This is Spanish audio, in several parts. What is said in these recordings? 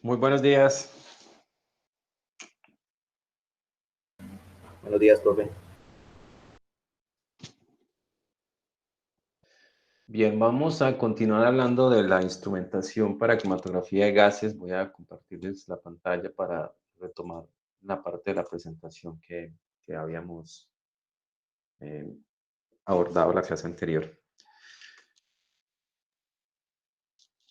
Muy buenos días. Buenos días, profe. Bien, vamos a continuar hablando de la instrumentación para cromatografía de gases. Voy a compartirles la pantalla para retomar la parte de la presentación que habíamos eh, abordado en la clase anterior.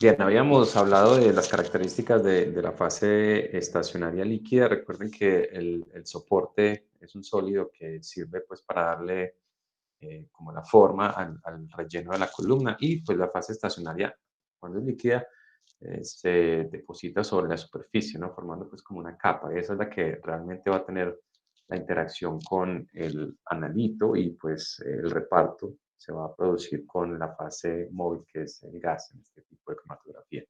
Bien, habíamos hablado de las características de la fase estacionaria líquida. Recuerden que el soporte es un sólido que sirve pues para darle como la forma al relleno de la columna, y pues la fase estacionaria, cuando es líquida, se deposita sobre la superficie, ¿no? Formando pues como una capa. Esa es la que realmente va a tener la interacción con el analito, y pues el reparto se va a producir con la fase móvil, que es el gas en este tipo de cromatografía.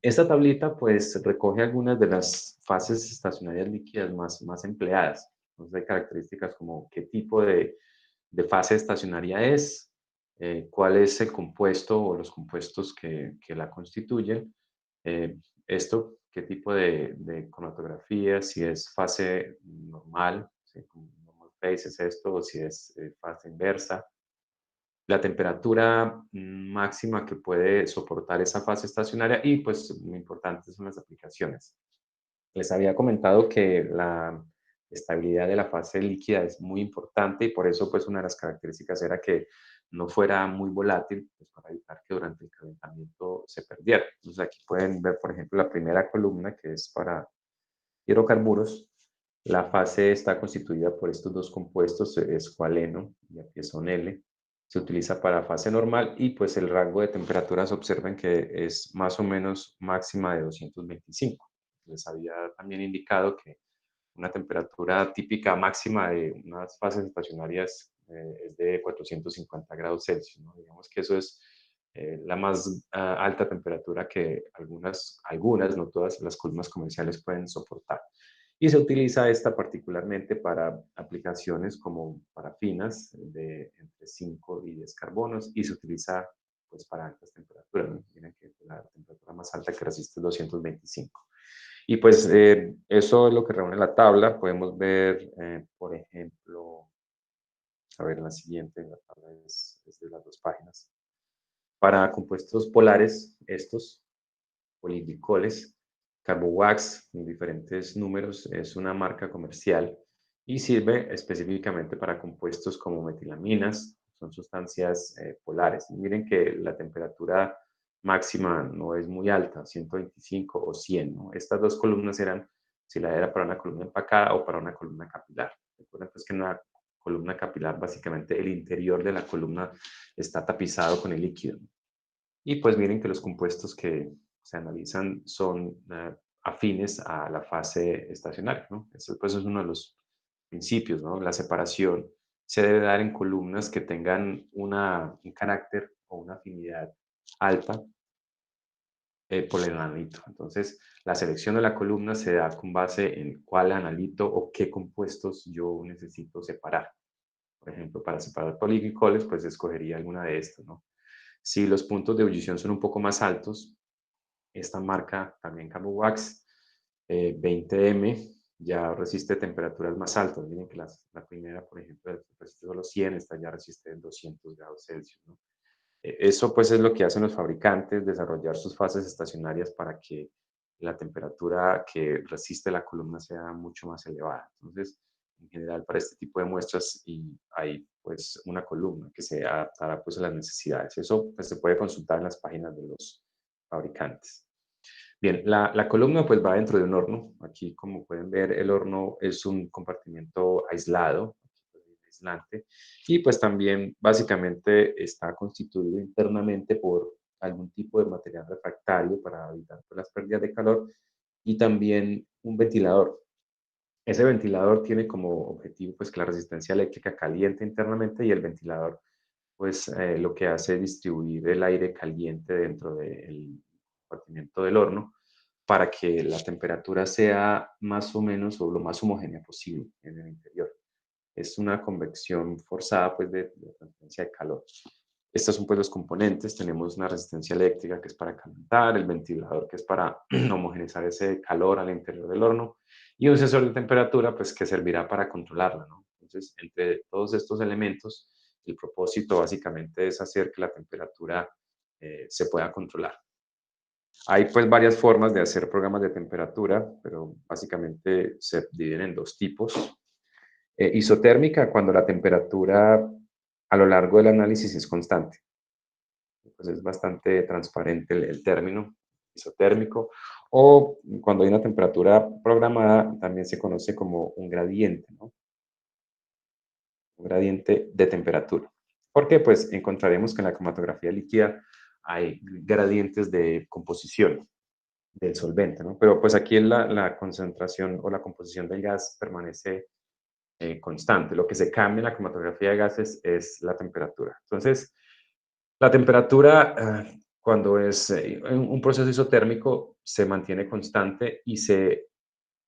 Esta tablita pues recoge algunas de las fases estacionarias líquidas más empleadas. Entonces hay características como qué tipo de fase estacionaria es, cuál es el compuesto o los compuestos que la constituyen, eh, esto, qué tipo de cromatografía, si es fase normal, ¿sí? Como normal phase es esto, o si es fase inversa, la temperatura máxima que puede soportar esa fase estacionaria, y pues lo importante son las aplicaciones. Les había comentado que la estabilidad de la fase líquida es muy importante, y por eso pues una de las características era que no fuera muy volátil, pues para evitar que durante el calentamiento se perdiera. Entonces aquí pueden ver, por ejemplo, la primera columna, que es para hidrocarburos. La fase está constituida por estos dos compuestos, escualeno y apiezonele. Se utiliza para fase normal, y pues el rango de temperaturas, observen que es más o menos máxima de 225. Les había también indicado que una temperatura típica máxima de unas fases estacionarias es de 450 grados Celsius, ¿no? Digamos que eso es la más alta temperatura que algunas, no todas las columnas comerciales pueden soportar. Y se utiliza esta particularmente para aplicaciones como parafinas de entre 5 y 10 carbonos, y se utiliza pues para altas temperaturas, ¿no? Miren que la temperatura más alta que resiste es 225. Y pues eso es lo que reúne la tabla. Podemos ver, por ejemplo, a ver, en la siguiente, la tabla es de las dos páginas. Para compuestos polares, estos poliglicoles, Carbowax, en diferentes números, es una marca comercial y sirve específicamente para compuestos como metilaminas. Son sustancias polares. Y miren que la temperatura máxima no es muy alta, 125 o 100, ¿no? Estas dos columnas eran si la era para una columna empacada o para una columna capilar. Recuerden pues que en una columna capilar, básicamente el interior de la columna está tapizado con el líquido. Y pues miren que los compuestos que se analizan son afines a la fase estacionaria, ¿no? Eso pues es uno de los principios, ¿no? La separación se debe dar en columnas que tengan un carácter o una afinidad alta por el analito. Entonces, la selección de la columna se da con base en cuál analito o qué compuestos yo necesito separar. Por ejemplo, para separar poliglicoles, pues escogería alguna de estas, ¿no? Si los puntos de ebullición son un poco más altos, esta marca también Carbowax 20M ya resiste temperaturas más altas. Miren que la primera, por ejemplo, resiste solo 100, esta ya resiste 200 grados Celsius, ¿no? Eso pues es lo que hacen los fabricantes, desarrollar sus fases estacionarias para que la temperatura que resiste la columna sea mucho más elevada. Entonces, en general, para este tipo de muestras y hay pues una columna que se adaptará pues a las necesidades. Eso pues se puede consultar en las páginas de los fabricantes. Bien, la columna pues va dentro de un horno. Aquí, como pueden ver, el horno es un compartimiento aislado, aislante, y pues también básicamente está constituido internamente por algún tipo de material refractario para evitar pues, las pérdidas de calor, y también un ventilador. Ese ventilador tiene como objetivo pues que la resistencia eléctrica caliente internamente, y el ventilador pues lo que hace es distribuir el aire caliente dentro del compartimiento del horno para que la temperatura sea más o menos o lo más homogénea posible en el interior. Es una convección forzada pues de transferencia de calor. Estos son pues los componentes. Tenemos una resistencia eléctrica que es para calentar, el ventilador que es para homogeneizar ese calor al interior del horno y un sensor de temperatura pues que servirá para controlarla, ¿no? Entonces, entre todos estos elementos, el propósito básicamente es hacer que la temperatura se pueda controlar. Hay pues varias formas de hacer programas de temperatura, pero básicamente se dividen en dos tipos. Isotérmica, cuando la temperatura a lo largo del análisis es constante. Pues es bastante transparente el término isotérmico. O cuando hay una temperatura programada, también se conoce como un gradiente, ¿no? Un gradiente de temperatura. Porque pues encontraremos que en la cromatografía líquida hay gradientes de composición del solvente, ¿no? Pero pues aquí la concentración o la composición del gas permanece constante. Lo que se cambia en la cromatografía de gases es la temperatura. Entonces, la temperatura, cuando es un proceso isotérmico, se mantiene constante y se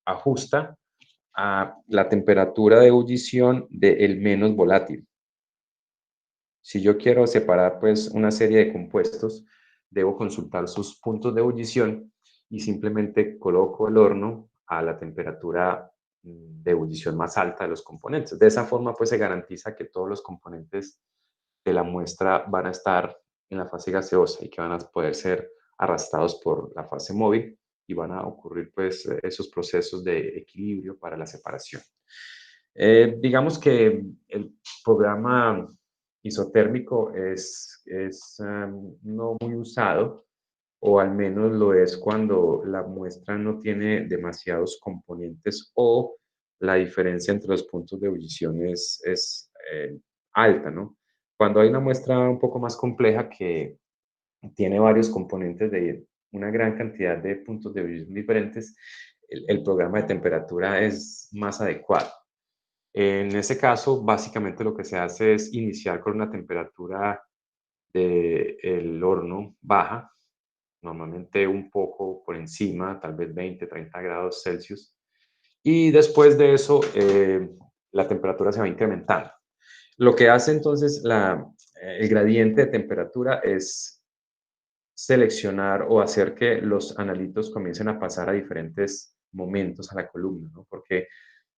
ajusta a la temperatura de ebullición del menos volátil. Si yo quiero separar pues una serie de compuestos, debo consultar sus puntos de ebullición y simplemente coloco el horno a la temperatura de ebullición más alta de los componentes. De esa forma pues se garantiza que todos los componentes de la muestra van a estar en la fase gaseosa y que van a poder ser arrastrados por la fase móvil y van a ocurrir pues esos procesos de equilibrio para la separación. Digamos que el programa isotérmico es no muy usado, o al menos lo es cuando la muestra no tiene demasiados componentes o la diferencia entre los puntos de ebullición es alta, ¿no? Cuando hay una muestra un poco más compleja que tiene varios componentes de una gran cantidad de puntos de ebullición diferentes, el programa de temperatura es más adecuado. En ese caso, básicamente lo que se hace es iniciar con una temperatura del horno baja, normalmente un poco por encima, tal vez 20, 30 grados Celsius, y después de eso la temperatura se va incrementando. Lo que hace entonces el gradiente de temperatura es seleccionar o hacer que los analitos comiencen a pasar a diferentes momentos a la columna, ¿no? Porque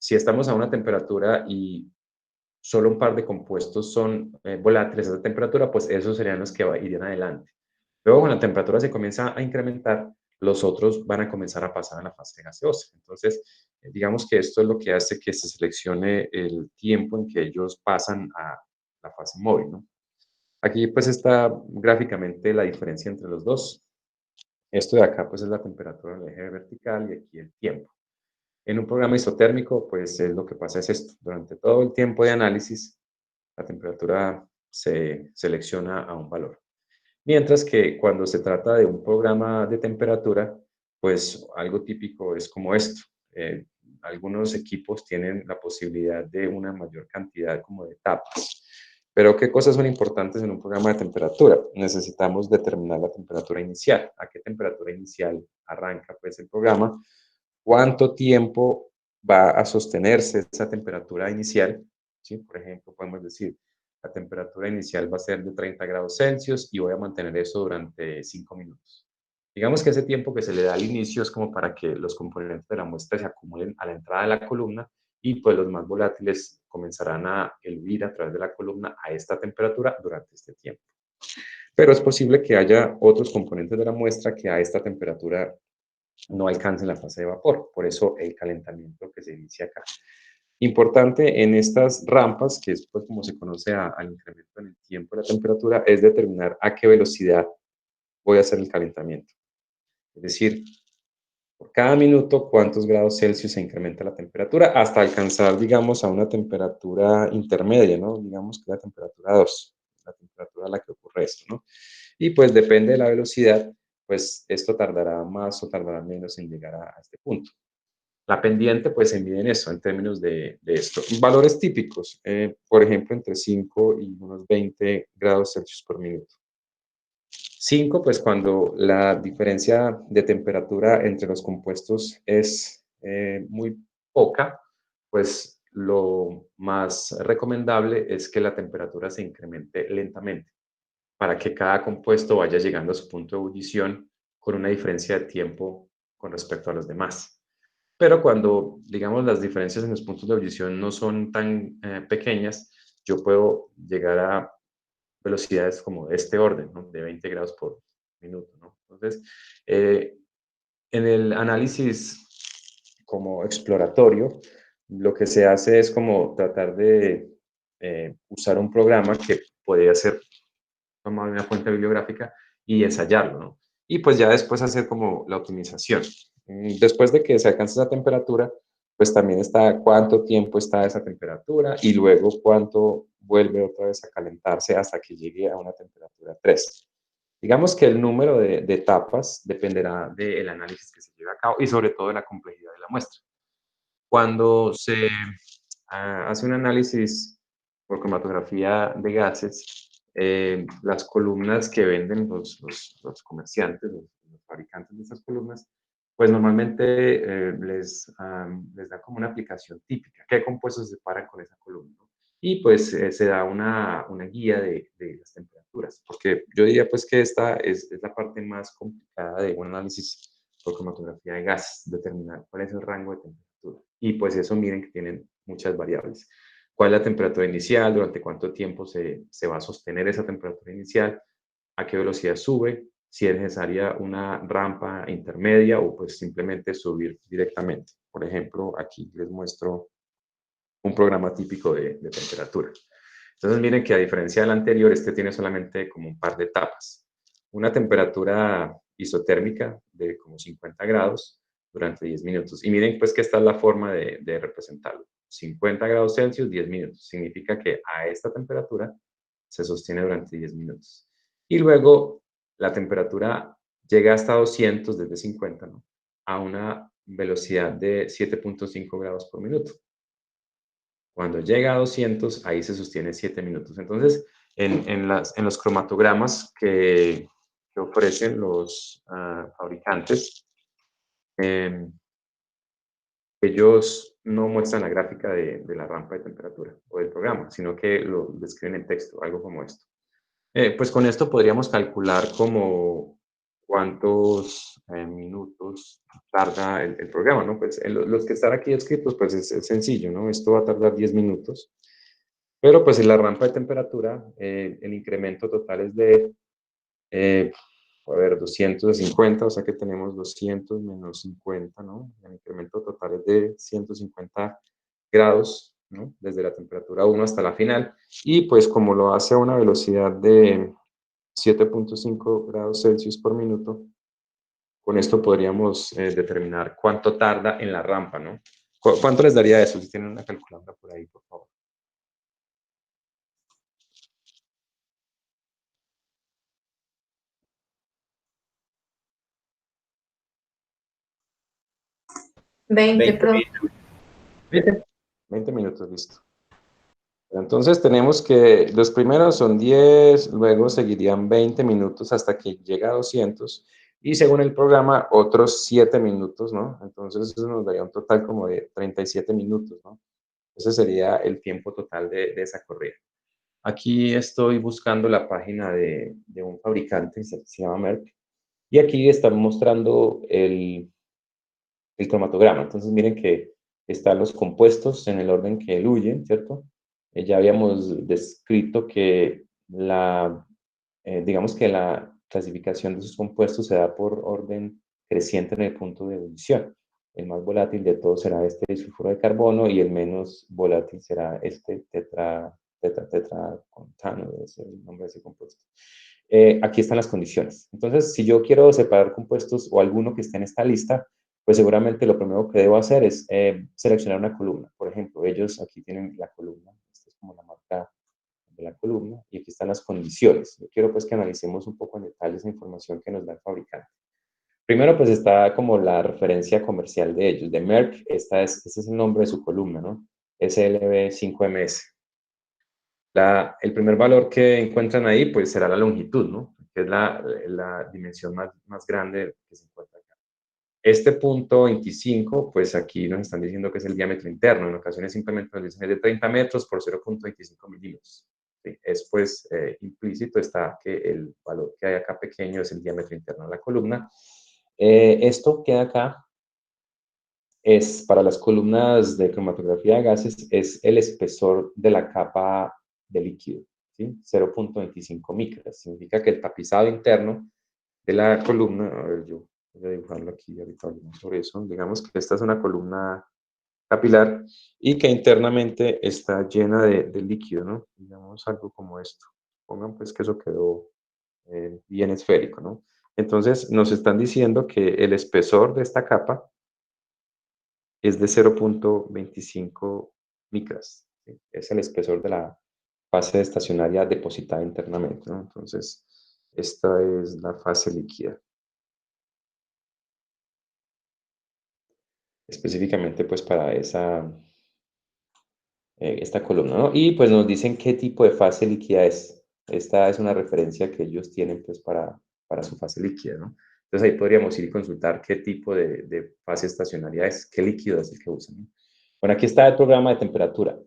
si estamos a una temperatura y solo un par de compuestos son volátiles a esa temperatura, pues esos serían los que irían adelante. Luego, cuando la temperatura se comienza a incrementar, los otros van a comenzar a pasar a la fase gaseosa. Entonces, digamos que esto es lo que hace que se seleccione el tiempo en que ellos pasan a la fase móvil, ¿no? Aquí pues está gráficamente la diferencia entre los dos. Esto de acá pues es la temperatura en el eje vertical y aquí el tiempo. En un programa isotérmico, pues lo que pasa es esto. Durante todo el tiempo de análisis, la temperatura se selecciona a un valor. Mientras que cuando se trata de un programa de temperatura, pues algo típico es como esto. Eh, Algunos equipos tienen la posibilidad de una mayor cantidad como de etapas. Pero ¿qué cosas son importantes en un programa de temperatura? Necesitamos determinar la temperatura inicial. ¿A qué temperatura inicial arranca pues el programa? ¿Cuánto tiempo va a sostenerse esa temperatura inicial? ¿Sí? Por ejemplo, podemos decir, la temperatura inicial va a ser de 30 grados Celsius y voy a mantener eso durante 5 minutos. Digamos que ese tiempo que se le da al inicio es como para que los componentes de la muestra se acumulen a la entrada de la columna y pues los más volátiles comenzarán a eludir a través de la columna a esta temperatura durante este tiempo. Pero es posible que haya otros componentes de la muestra que a esta temperatura no alcancen la fase de vapor. Por eso el calentamiento que se inicia acá. Importante en estas rampas, que es pues, como se conoce al incremento en el tiempo de la temperatura, es determinar a qué velocidad voy a hacer el calentamiento. Es decir, por cada minuto cuántos grados Celsius se incrementa la temperatura hasta alcanzar, digamos, a una temperatura intermedia, ¿no? Digamos que la temperatura 2, la temperatura a la que ocurre esto, ¿no? Y pues depende de la velocidad, pues esto tardará más o tardará menos en llegar a este punto. La pendiente, pues se mide en eso, en términos de esto. Valores típicos, por ejemplo, entre 5 y unos 20 grados Celsius por minuto. 5, pues cuando la diferencia de temperatura entre los compuestos es muy poca, pues lo más recomendable es que la temperatura se incremente lentamente. para que cada compuesto vaya llegando a su punto de ebullición con una diferencia de tiempo con respecto a los demás. Pero cuando, digamos, las diferencias en los puntos de ebullición no son tan pequeñas, yo puedo llegar a velocidades como de este orden, ¿no? De 20 grados por minuto, ¿no? Entonces, eh, en el análisis como exploratorio, lo que se hace es como tratar de usar un programa que podría ser tomado una fuente bibliográfica y ensayarlo, ¿no? Y pues ya después hacer como la optimización. Después de que se alcance esa temperatura, pues también está cuánto tiempo está esa temperatura y luego cuánto vuelve otra vez a calentarse hasta que llegue a una temperatura 3. Digamos que el número de etapas dependerá del análisis que se lleve a cabo y sobre todo de la complejidad de la muestra. Cuando se hace un análisis por cromatografía de gases, las columnas que venden los comerciantes, los fabricantes de esas columnas, pues normalmente les da como una aplicación típica, qué compuestos se separan con esa columna, ¿no? Y pues se da una guía de las temperaturas, porque yo diría pues que esta es la parte más complicada de un análisis por cromatografía de gases, determinar cuál es el rango de temperatura. Y pues eso miren que tienen muchas variables. ¿Cuál es la temperatura inicial? ¿Durante cuánto tiempo se va a sostener esa temperatura inicial? ¿A qué velocidad sube? Si es necesaria una rampa intermedia o pues simplemente subir directamente. Por ejemplo, aquí les muestro un programa típico de temperatura. Entonces miren que a diferencia del anterior, este tiene solamente como un par de etapas. Una temperatura isotérmica de como 50 grados durante 10 minutos. Y miren pues que esta es la forma de representarlo. 50 grados Celsius, 10 minutos. Significa que a esta temperatura se sostiene durante 10 minutos. Y luego la temperatura llega hasta 200 desde 50, ¿no? A una velocidad de 7.5 grados por minuto. Cuando llega a 200, ahí se sostiene 7 minutos. Entonces, en los cromatogramas que ofrecen los fabricantes, eh, ellos no muestran la gráfica de la rampa de temperatura o del programa, sino que lo describen en texto, algo como esto. Pues con esto podríamos calcular como cuántos minutos tarda el programa, ¿no? Pues los que están aquí escritos, pues es sencillo, ¿no? Esto va a tardar 10 minutos. Pero pues en la rampa de temperatura, el incremento total es de, eh, a ver, 250, o sea que tenemos 200 menos 50, ¿no? El incremento total es de 150 grados, ¿no? Desde la temperatura 1 hasta la final. Y pues como lo hace a una velocidad de 7.5 grados Celsius por minuto, con esto podríamos determinar cuánto tarda en la rampa, ¿no? ¿Cuánto les daría eso? Si tienen una calculadora por ahí, por favor. 20, 20 profe. minutos. 20 minutos, listo. Entonces tenemos que los primeros son 10, luego seguirían 20 minutos hasta que llega a 200 y según el programa otros 7 minutos, ¿no? Entonces eso nos daría un total como de 37 minutos, ¿no? Ese sería el tiempo total de esa corrida. Aquí estoy buscando la página de un fabricante, se llama Merck, y aquí están mostrando el cromatograma. Entonces miren que están los compuestos en el orden que huyen, ¿cierto? Ya habíamos descrito que digamos que la clasificación de sus compuestos se da por orden creciente en el punto de ebullición. El más volátil de todos será este disulfuro de carbono y el menos volátil será este tetracontano, debe ser el nombre de ese compuesto. Aquí están las condiciones. Entonces, si yo quiero separar compuestos o alguno que esté en esta lista, pues seguramente lo primero que debo hacer es seleccionar una columna. Por ejemplo, ellos aquí tienen la columna, esta es como la marca de la columna, y aquí están las condiciones. Yo quiero pues que analicemos un poco en detalle esa información que nos da el fabricante. Primero pues está como la referencia comercial de ellos, de Merck, este es el nombre de su columna, ¿no? SLB5MS. El primer valor que encuentran ahí pues será la longitud, ¿no? Que es la dimensión más grande que se encuentra acá. Este punto 25, pues aquí nos están diciendo que es el diámetro interno. En ocasiones simplemente nos dicen es de 30 metros por 0.25 milímetros. Sí, es pues implícito está que el valor que hay acá pequeño es el diámetro interno de la columna. Esto que acá es para las columnas de cromatografía de gases, es el espesor de la capa de líquido, ¿sí? 0.25 micras. Significa que el tapizado interno de la columna, a ver, yo voy a dibujarlo aquí y ahorita hablamos sobre eso. Digamos que esta es una columna capilar y que internamente está llena de líquido, ¿no? Digamos algo como esto. Pongan pues que eso quedó bien esférico, ¿no? Entonces nos están diciendo que el espesor de esta capa es de 0.25 micras, ¿sí? Es el espesor de la fase estacionaria depositada internamente, ¿no? Entonces, esta es la fase líquida. Específicamente, pues, para esta columna, ¿no? Y, pues, nos dicen qué tipo de fase líquida es. Esta es una referencia que ellos tienen, pues, para su fase líquida, ¿no? Entonces, ahí podríamos ir y consultar qué tipo de fase estacionaria es, qué líquido es el que usan, ¿no? Bueno, aquí está el programa de temperatura.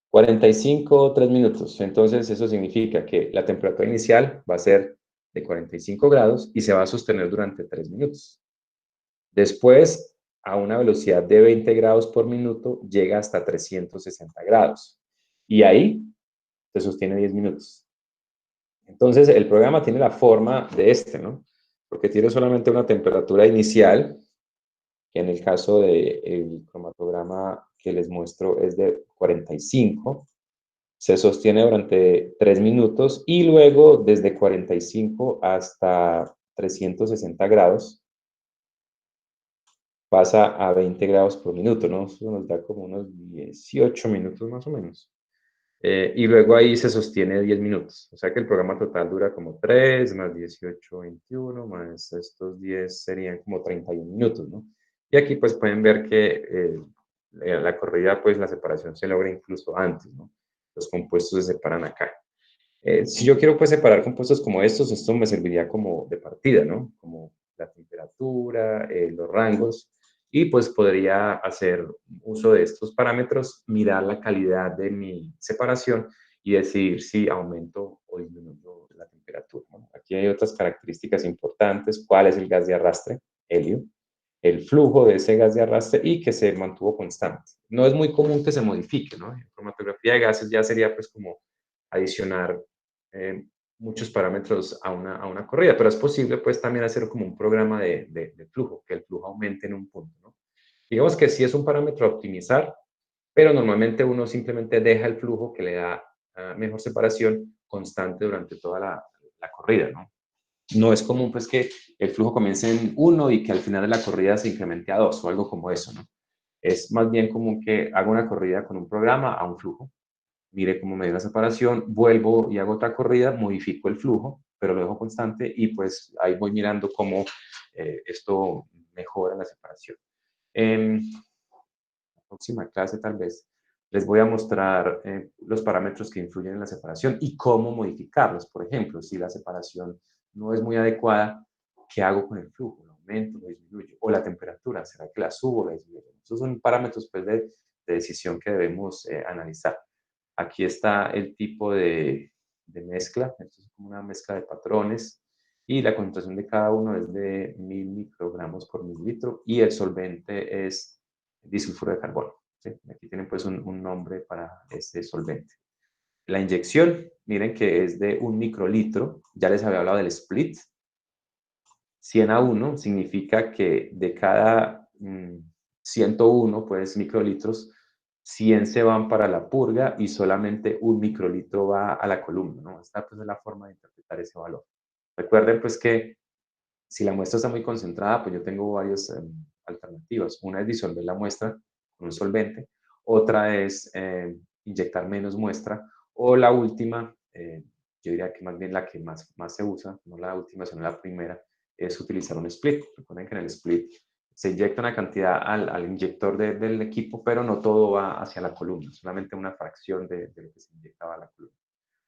45, 3 minutos. Entonces, eso significa que la temperatura inicial va a ser de 45 grados y se va a sostener durante 3 minutos. Después, a una velocidad de 20 grados por minuto, llega hasta 360 grados. Y ahí se sostiene 10 minutos. Entonces, el programa tiene la forma de este, ¿no? Porque tiene solamente una temperatura inicial, que en el caso del cromatograma que les muestro es de 45, se sostiene durante 3 minutos y luego desde 45 hasta 360 grados pasa a 20 grados por minuto, ¿no? Eso nos da como unos 18 minutos más o menos. Y luego ahí se sostiene 10 minutos. O sea que el programa total dura como 3 más 18, 21, más estos 10 serían como 31 minutos, ¿no? Y aquí pues pueden ver que la corrida, pues la separación se logra incluso antes, ¿no? Los compuestos se separan acá. Si yo quiero pues separar compuestos como estos, esto me serviría como de partida, ¿no? Como la temperatura, los rangos, y pues podría hacer uso de estos parámetros, mirar la calidad de mi separación y decidir si aumento o disminuyo la temperatura, ¿no? Aquí hay otras características importantes, cuál es el gas de arrastre, helio, el flujo de ese gas de arrastre y que se mantuvo constante. No es muy común que se modifique, ¿no? En cromatografía de gases ya sería pues como adicionar eh, muchos parámetros a una corrida, pero es posible pues también hacer como un programa de flujo, que el flujo aumente en un punto, ¿no? Digamos que sí es un parámetro a optimizar, pero normalmente uno simplemente deja el flujo que le da mejor separación constante durante toda la corrida, ¿no? No es común pues que el flujo comience en 1 y que al final de la corrida se incremente a 2 o algo como eso, ¿no? Es más bien común que haga una corrida con un programa a un flujo, mire cómo me dio la separación, vuelvo y hago otra corrida, modifico el flujo, pero lo dejo constante y pues ahí voy mirando cómo esto mejora la separación. En la próxima clase tal vez les voy a mostrar los parámetros que influyen en la separación y cómo modificarlos. Por ejemplo, si la separación no es muy adecuada, ¿qué hago con el flujo? ¿Lo aumento, lo disminuyo? O la temperatura, ¿será que la subo o la disminuyo? Esos son parámetros pues, de decisión que debemos analizar. Aquí está el tipo de mezcla, esto es como una mezcla de patrones y la concentración de cada uno es de 1000 microgramos por mililitro y el solvente es disulfuro de carbono. ¿Sí? Aquí tienen pues un nombre para este solvente. La inyección, miren que es de 1 microlitro, ya les había hablado del split, 100 a 1 significa que de cada 101 pues, microlitros, 100 se van para la purga y solamente 1 microlitro va a la columna, ¿no? Esta pues, es la forma de interpretar ese valor. Recuerden pues que si la muestra está muy concentrada, pues yo tengo varias alternativas. Una es disolver la muestra con un solvente, otra es inyectar menos muestra, o la última, yo diría que más bien la que más se usa, no la última, sino la primera, es utilizar un split. Recuerden que en el split se inyecta una cantidad al inyector del equipo, pero no todo va hacia la columna, solamente una fracción de lo que se inyectaba a la columna.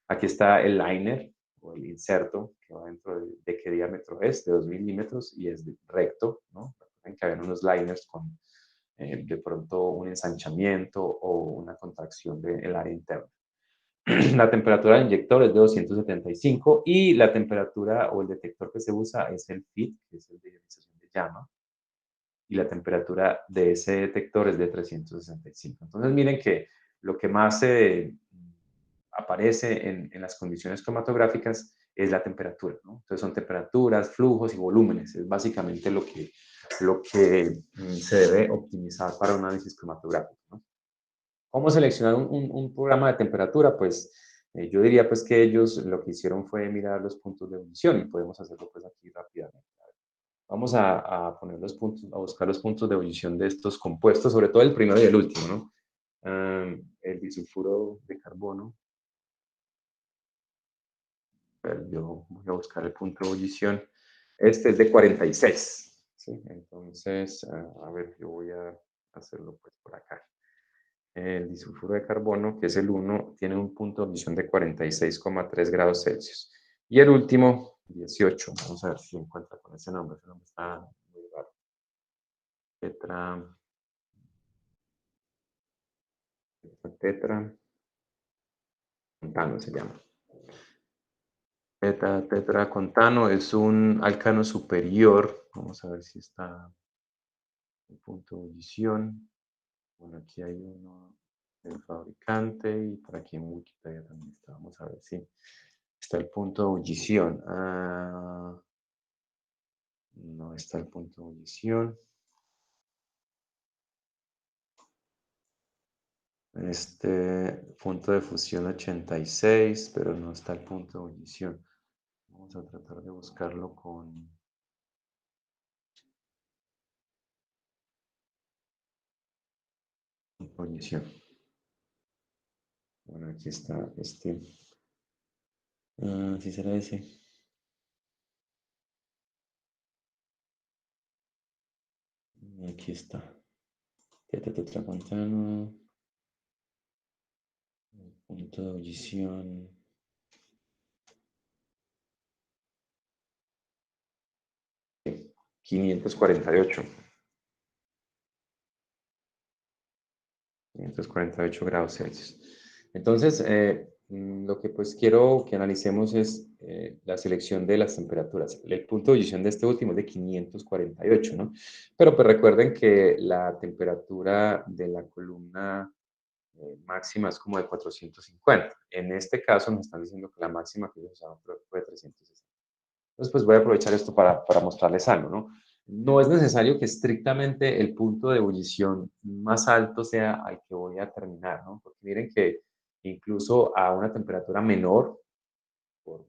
Aquí está el liner o el inserto que va dentro de qué diámetro es, de 2 milímetros y es recto, ¿no? Recuerden que habían unos liners con de pronto un ensanchamiento o una contracción del área interna. La temperatura del inyector es de 275 y la temperatura o el detector que se usa es el FIT, que es el de ionización de llama, y la temperatura de ese detector es de 365. Entonces miren que lo que más aparece en las condiciones cromatográficas es la temperatura, ¿no? Entonces son temperaturas, flujos y volúmenes, es básicamente lo que se debe optimizar para un análisis cromatográfico, ¿no? ¿Cómo seleccionar un programa de temperatura? Pues yo diría pues que ellos lo que hicieron fue mirar los puntos de ebullición y podemos hacerlo pues aquí rápidamente. Vamos a poner los puntos, a buscar los puntos de ebullición de estos compuestos, sobre todo el primero y el último, ¿no? El disulfuro de carbono. Yo voy a buscar el punto de ebullición. Este es de 46, ¿sí? Entonces, a ver, yo voy a hacerlo pues por acá. El disulfuro de carbono, que es el 1, tiene un punto de ebullición de 46,3 grados Celsius. Y el último, 18. Vamos a ver si encuentra con ese nombre. Ese nombre está muy raro. Tetra, tetra, contano se llama. Tetracontano es un alcano superior. Vamos a ver si está el punto de ebullición. Bueno, aquí hay uno del fabricante y por aquí en Wikipedia también está. Vamos a ver si está el punto de ebullición. No está el punto de ebullición. Este punto de fusión 86, pero no está el punto de ebullición. Vamos a tratar de buscarlo con ebullición. Bueno, aquí está este. ¿Sí será ese? Aquí está. Tetracontano. Punto de ebullición. 548. 548 grados Celsius. Entonces, lo que pues quiero que analicemos es la selección de las temperaturas. El punto de ebullición de este último es de 548, ¿no? Pero pues recuerden que la temperatura de la columna máxima es como de 450. En este caso nos están diciendo que la máxima que ellos usaron fue de 360. Entonces, pues voy a aprovechar esto para mostrarles algo, ¿no? No es necesario que estrictamente el punto de ebullición más alto sea al que voy a terminar, ¿no? Porque miren que incluso a una temperatura menor, por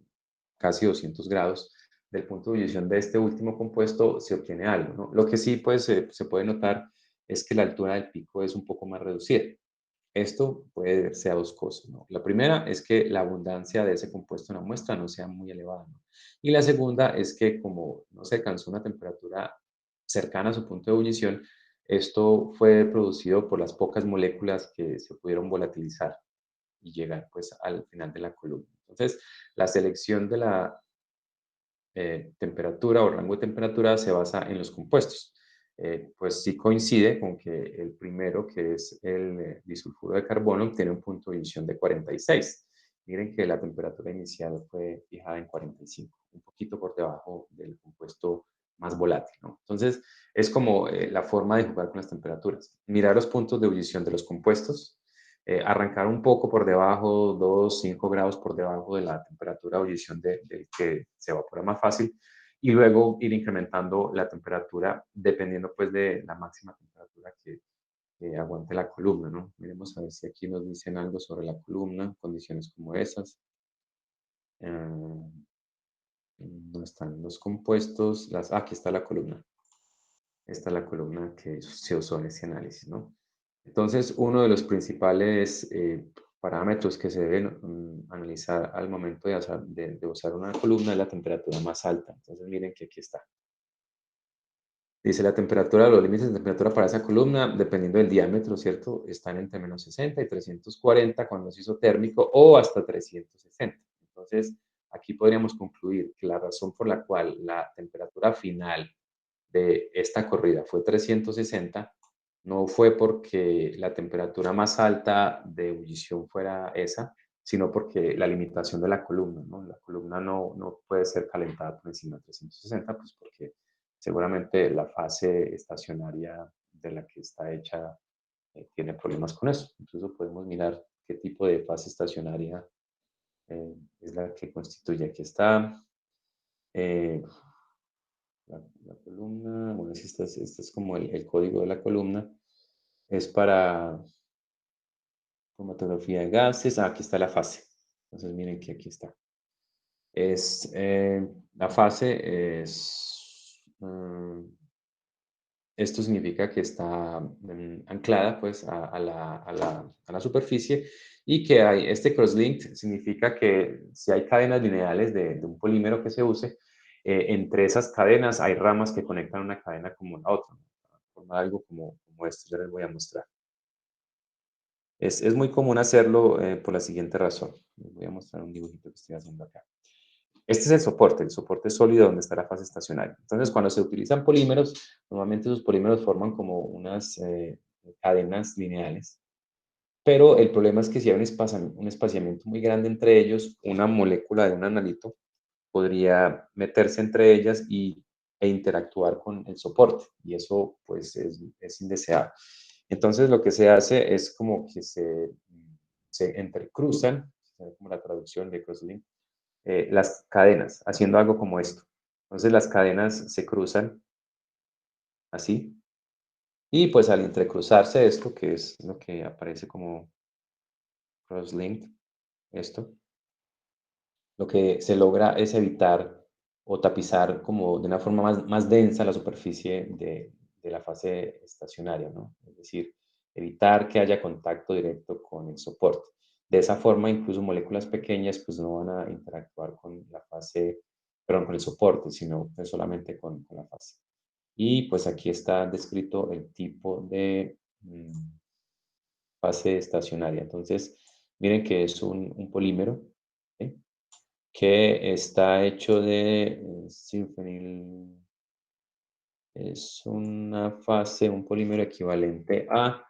casi 200 grados, del punto de ebullición de este último compuesto se obtiene algo, ¿no? Lo que sí pues, se puede notar es que la altura del pico es un poco más reducida. Esto puede deberse a dos cosas, ¿no? La primera es que la abundancia de ese compuesto en la muestra no sea muy elevada, ¿no? Y la segunda es que como no se alcanzó una temperatura cercana a su punto de ebullición, esto fue producido por las pocas moléculas que se pudieron volatilizar y llegar pues al final de la columna. Entonces, la selección de la temperatura o rango de temperatura se basa en los compuestos. Pues sí coincide con que el primero, que es el disulfuro de carbono, tiene un punto de ebullición de 46. Miren que la temperatura inicial fue fijada en 45, un poquito por debajo del compuesto más volátil, ¿no? Entonces, es como la forma de jugar con las temperaturas. Mirar los puntos de ebullición de los compuestos, arrancar un poco por debajo, 2, 5 grados por debajo de la temperatura de ebullición del que se evapora más fácil, y luego ir incrementando la temperatura dependiendo pues de la máxima temperatura que aguante la columna, ¿no? Miremos a ver si aquí nos dicen algo sobre la columna, condiciones como esas. No están los compuestos, aquí está la columna. Esta es la columna que se usó en ese análisis, ¿no? Entonces, uno de los principales parámetros que se deben analizar al momento de usar una columna es la temperatura más alta. Entonces, miren que aquí está. Dice la temperatura, los límites de temperatura para esa columna, dependiendo del diámetro, ¿cierto? Están entre menos 60 y 340 cuando es isotérmico o hasta 360. Entonces, aquí podríamos concluir que la razón por la cual la temperatura final de esta corrida fue 360, no fue porque la temperatura más alta de ebullición fuera esa, sino porque la limitación de la columna, ¿no? La columna no puede ser calentada por encima de 360, pues porque seguramente la fase estacionaria de la que está hecha tiene problemas con eso. Incluso podemos mirar qué tipo de fase estacionaria es la que constituye. Aquí está eh, la columna, bueno, este es como el código de la columna. Es para cromatografía de gases. Ah, aquí está la fase. Entonces miren que aquí está. La fase es, esto significa que está anclada pues a la superficie y que hay este crosslink significa que si hay cadenas lineales de un polímero que se use, entre esas cadenas hay ramas que conectan una cadena como la otra, ¿no? Formar algo como esto, yo les voy a mostrar. Es muy común hacerlo por la siguiente razón. Les voy a mostrar un dibujito que estoy haciendo acá. Este es el soporte sólido donde está la fase estacionaria. Entonces, cuando se utilizan polímeros, normalmente esos polímeros forman como unas cadenas lineales. Pero el problema es que si hay un espaciamiento muy grande entre ellos, una molécula de un analito podría meterse entre ellas e interactuar con el soporte. Y eso, pues, es indeseable. Entonces, lo que se hace es como que se entrecruzan, como la traducción de crosslink, las cadenas, haciendo algo como esto. Entonces las cadenas se cruzan así y pues al entrecruzarse esto, que es lo que aparece como crosslink, esto, lo que se logra es evitar o tapizar como de una forma más densa la superficie de la fase estacionaria, ¿no? Es decir, evitar que haya contacto directo con el soporte. De esa forma, incluso moléculas pequeñas pues no van a interactuar con la fase, perdón, con el soporte, sino pues, solamente con la fase. Y pues aquí está descrito el tipo de fase estacionaria. Entonces, miren que es un polímero, ¿sí? Que está hecho de sinfenil. Es una fase, un polímero equivalente a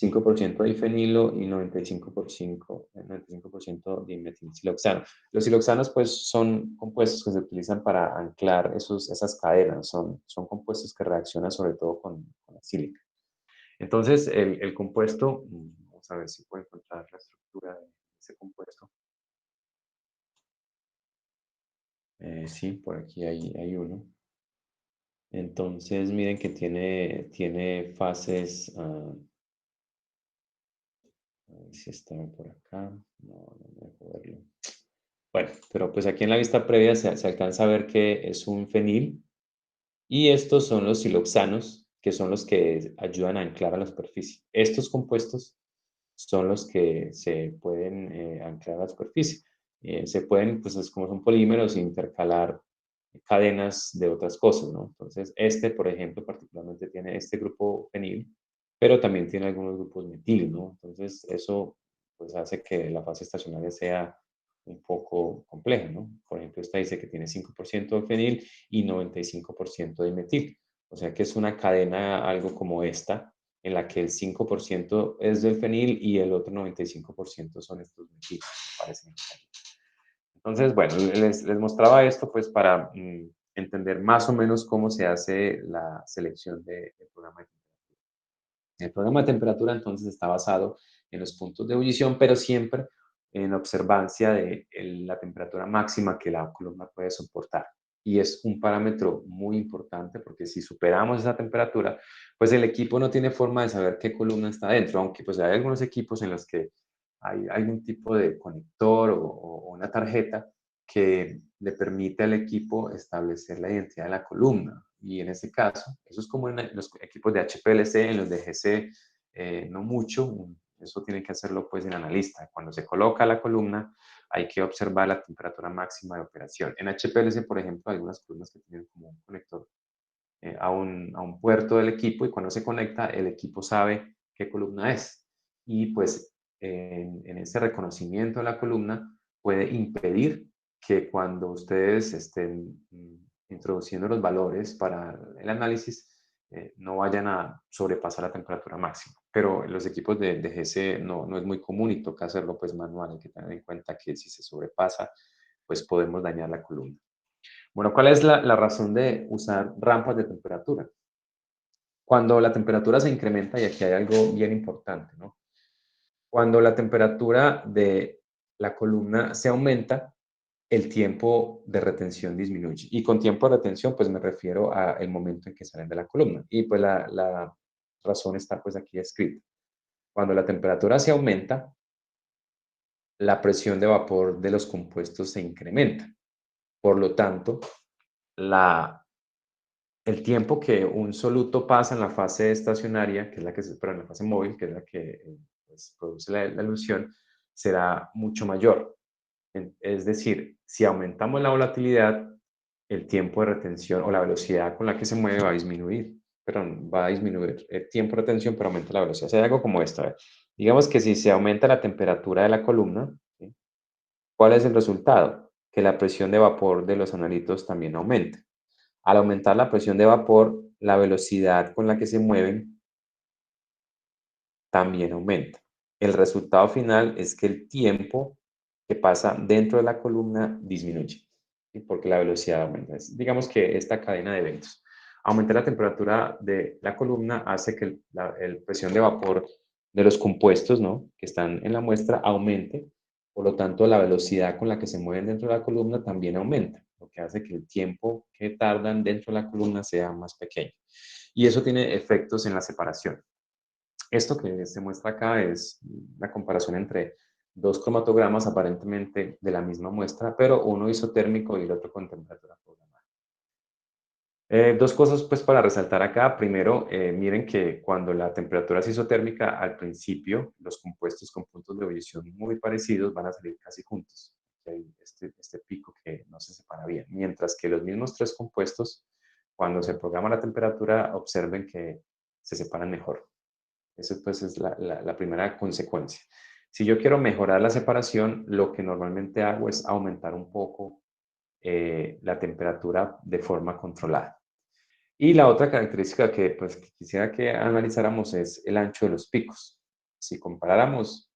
5% difenilo y 95% dimetilsiloxano. Los siloxanos, pues, son compuestos que se utilizan para anclar esas cadenas. Son compuestos que reaccionan sobre todo con la sílica. Entonces, el compuesto, vamos a ver si puedo encontrar la estructura de ese compuesto. Sí, por aquí hay uno. Entonces, miren que tiene fases, a ver si está por acá, no me dejo verlo. Bueno, pero pues aquí en la vista previa se alcanza a ver que es un fenil y estos son los siloxanos, que son los que ayudan a anclar a la superficie. Estos compuestos son los que se pueden anclar a la superficie. Se pueden, pues es como son polímeros, intercalar cadenas de otras cosas, ¿no? Entonces, este, por ejemplo, particularmente tiene este grupo fenil, pero también tiene algunos grupos metil, ¿no? Entonces, eso pues hace que la fase estacionaria sea un poco compleja, ¿no? Por ejemplo, esta dice que tiene 5% de fenil y 95% de metil. O sea que es una cadena algo como esta, en la que el 5% es del fenil y el otro 95% son estos metiles, parecen. Entonces, bueno, les mostraba esto pues para entender más o menos cómo se hace la selección del programa de temperatura. El programa de temperatura entonces está basado en los puntos de ebullición, pero siempre en observancia de la temperatura máxima que la columna puede soportar. Y es un parámetro muy importante porque si superamos esa temperatura, pues el equipo no tiene forma de saber qué columna está dentro, aunque pues hay algunos equipos en los que hay algún tipo de conector o una tarjeta que le permite al equipo establecer la identidad de la columna. Y en este caso, eso es como en los equipos de HPLC, en los de GC, no mucho. Eso tiene que hacerlo pues el analista. Cuando se coloca la columna, hay que observar la temperatura máxima de operación. En HPLC, por ejemplo, hay algunas columnas que tienen como un conector a un puerto del equipo y cuando se conecta, el equipo sabe qué columna es. Y pues en ese reconocimiento de la columna puede impedir que cuando ustedes estén introduciendo los valores para el análisis, no vayan a sobrepasar la temperatura máxima. pero en los equipos de GC no es muy común y toca hacerlo pues manual. Hay que tener en cuenta que si se sobrepasa, pues podemos dañar la columna. Bueno, ¿cuál es la razón de usar rampas de temperatura? Cuando la temperatura se incrementa, y aquí hay algo bien importante, ¿no? Cuando la temperatura de la columna se aumenta, el tiempo de retención disminuye. Y con tiempo de retención, pues me refiero al momento en que salen de la columna. Y pues la razón está pues aquí escrita. Cuando la temperatura se aumenta, la presión de vapor de los compuestos se incrementa. Por lo tanto, el tiempo que un soluto pasa en la fase estacionaria, que es la que se espera en la fase móvil, que es la que pues, produce la elusión, será mucho mayor. Es decir, si aumentamos la volatilidad, el tiempo de retención o la velocidad con la que se mueve va a disminuir. Perdón, va a disminuir el tiempo de retención, pero aumenta la velocidad. O sea, hay algo como esto. Digamos que si se aumenta la temperatura de la columna, ¿sí? ¿Cuál es el resultado? Que la presión de vapor de los analitos también aumenta. Al aumentar la presión de vapor, la velocidad con la que se mueven también aumenta. El resultado final es que el tiempo que pasa dentro de la columna disminuye, ¿sí? Porque la velocidad aumenta. Digamos que esta cadena de eventos. Aumentar la temperatura de la columna hace que la presión de vapor de los compuestos, ¿no?, que están en la muestra aumente. Por lo tanto, la velocidad con la que se mueven dentro de la columna también aumenta, lo que hace que el tiempo que tardan dentro de la columna sea más pequeño. Y eso tiene efectos en la separación. Esto que se muestra acá es la comparación entre dos cromatogramas aparentemente de la misma muestra, pero uno isotérmico y el otro con temperatura programada. Dos cosas pues para resaltar acá. Primero, miren que cuando la temperatura es isotérmica, al principio los compuestos con puntos de ebullición muy parecidos van a salir casi juntos. Hay este pico que no se separa bien. Mientras que los mismos tres compuestos, cuando se programa la temperatura, observen que se separan mejor. Esa pues es la primera consecuencia. Si yo quiero mejorar la separación, lo que normalmente hago es aumentar un poco la temperatura de forma controlada. Y la otra característica que pues quisiera que analizáramos es el ancho de los picos. Si comparáramos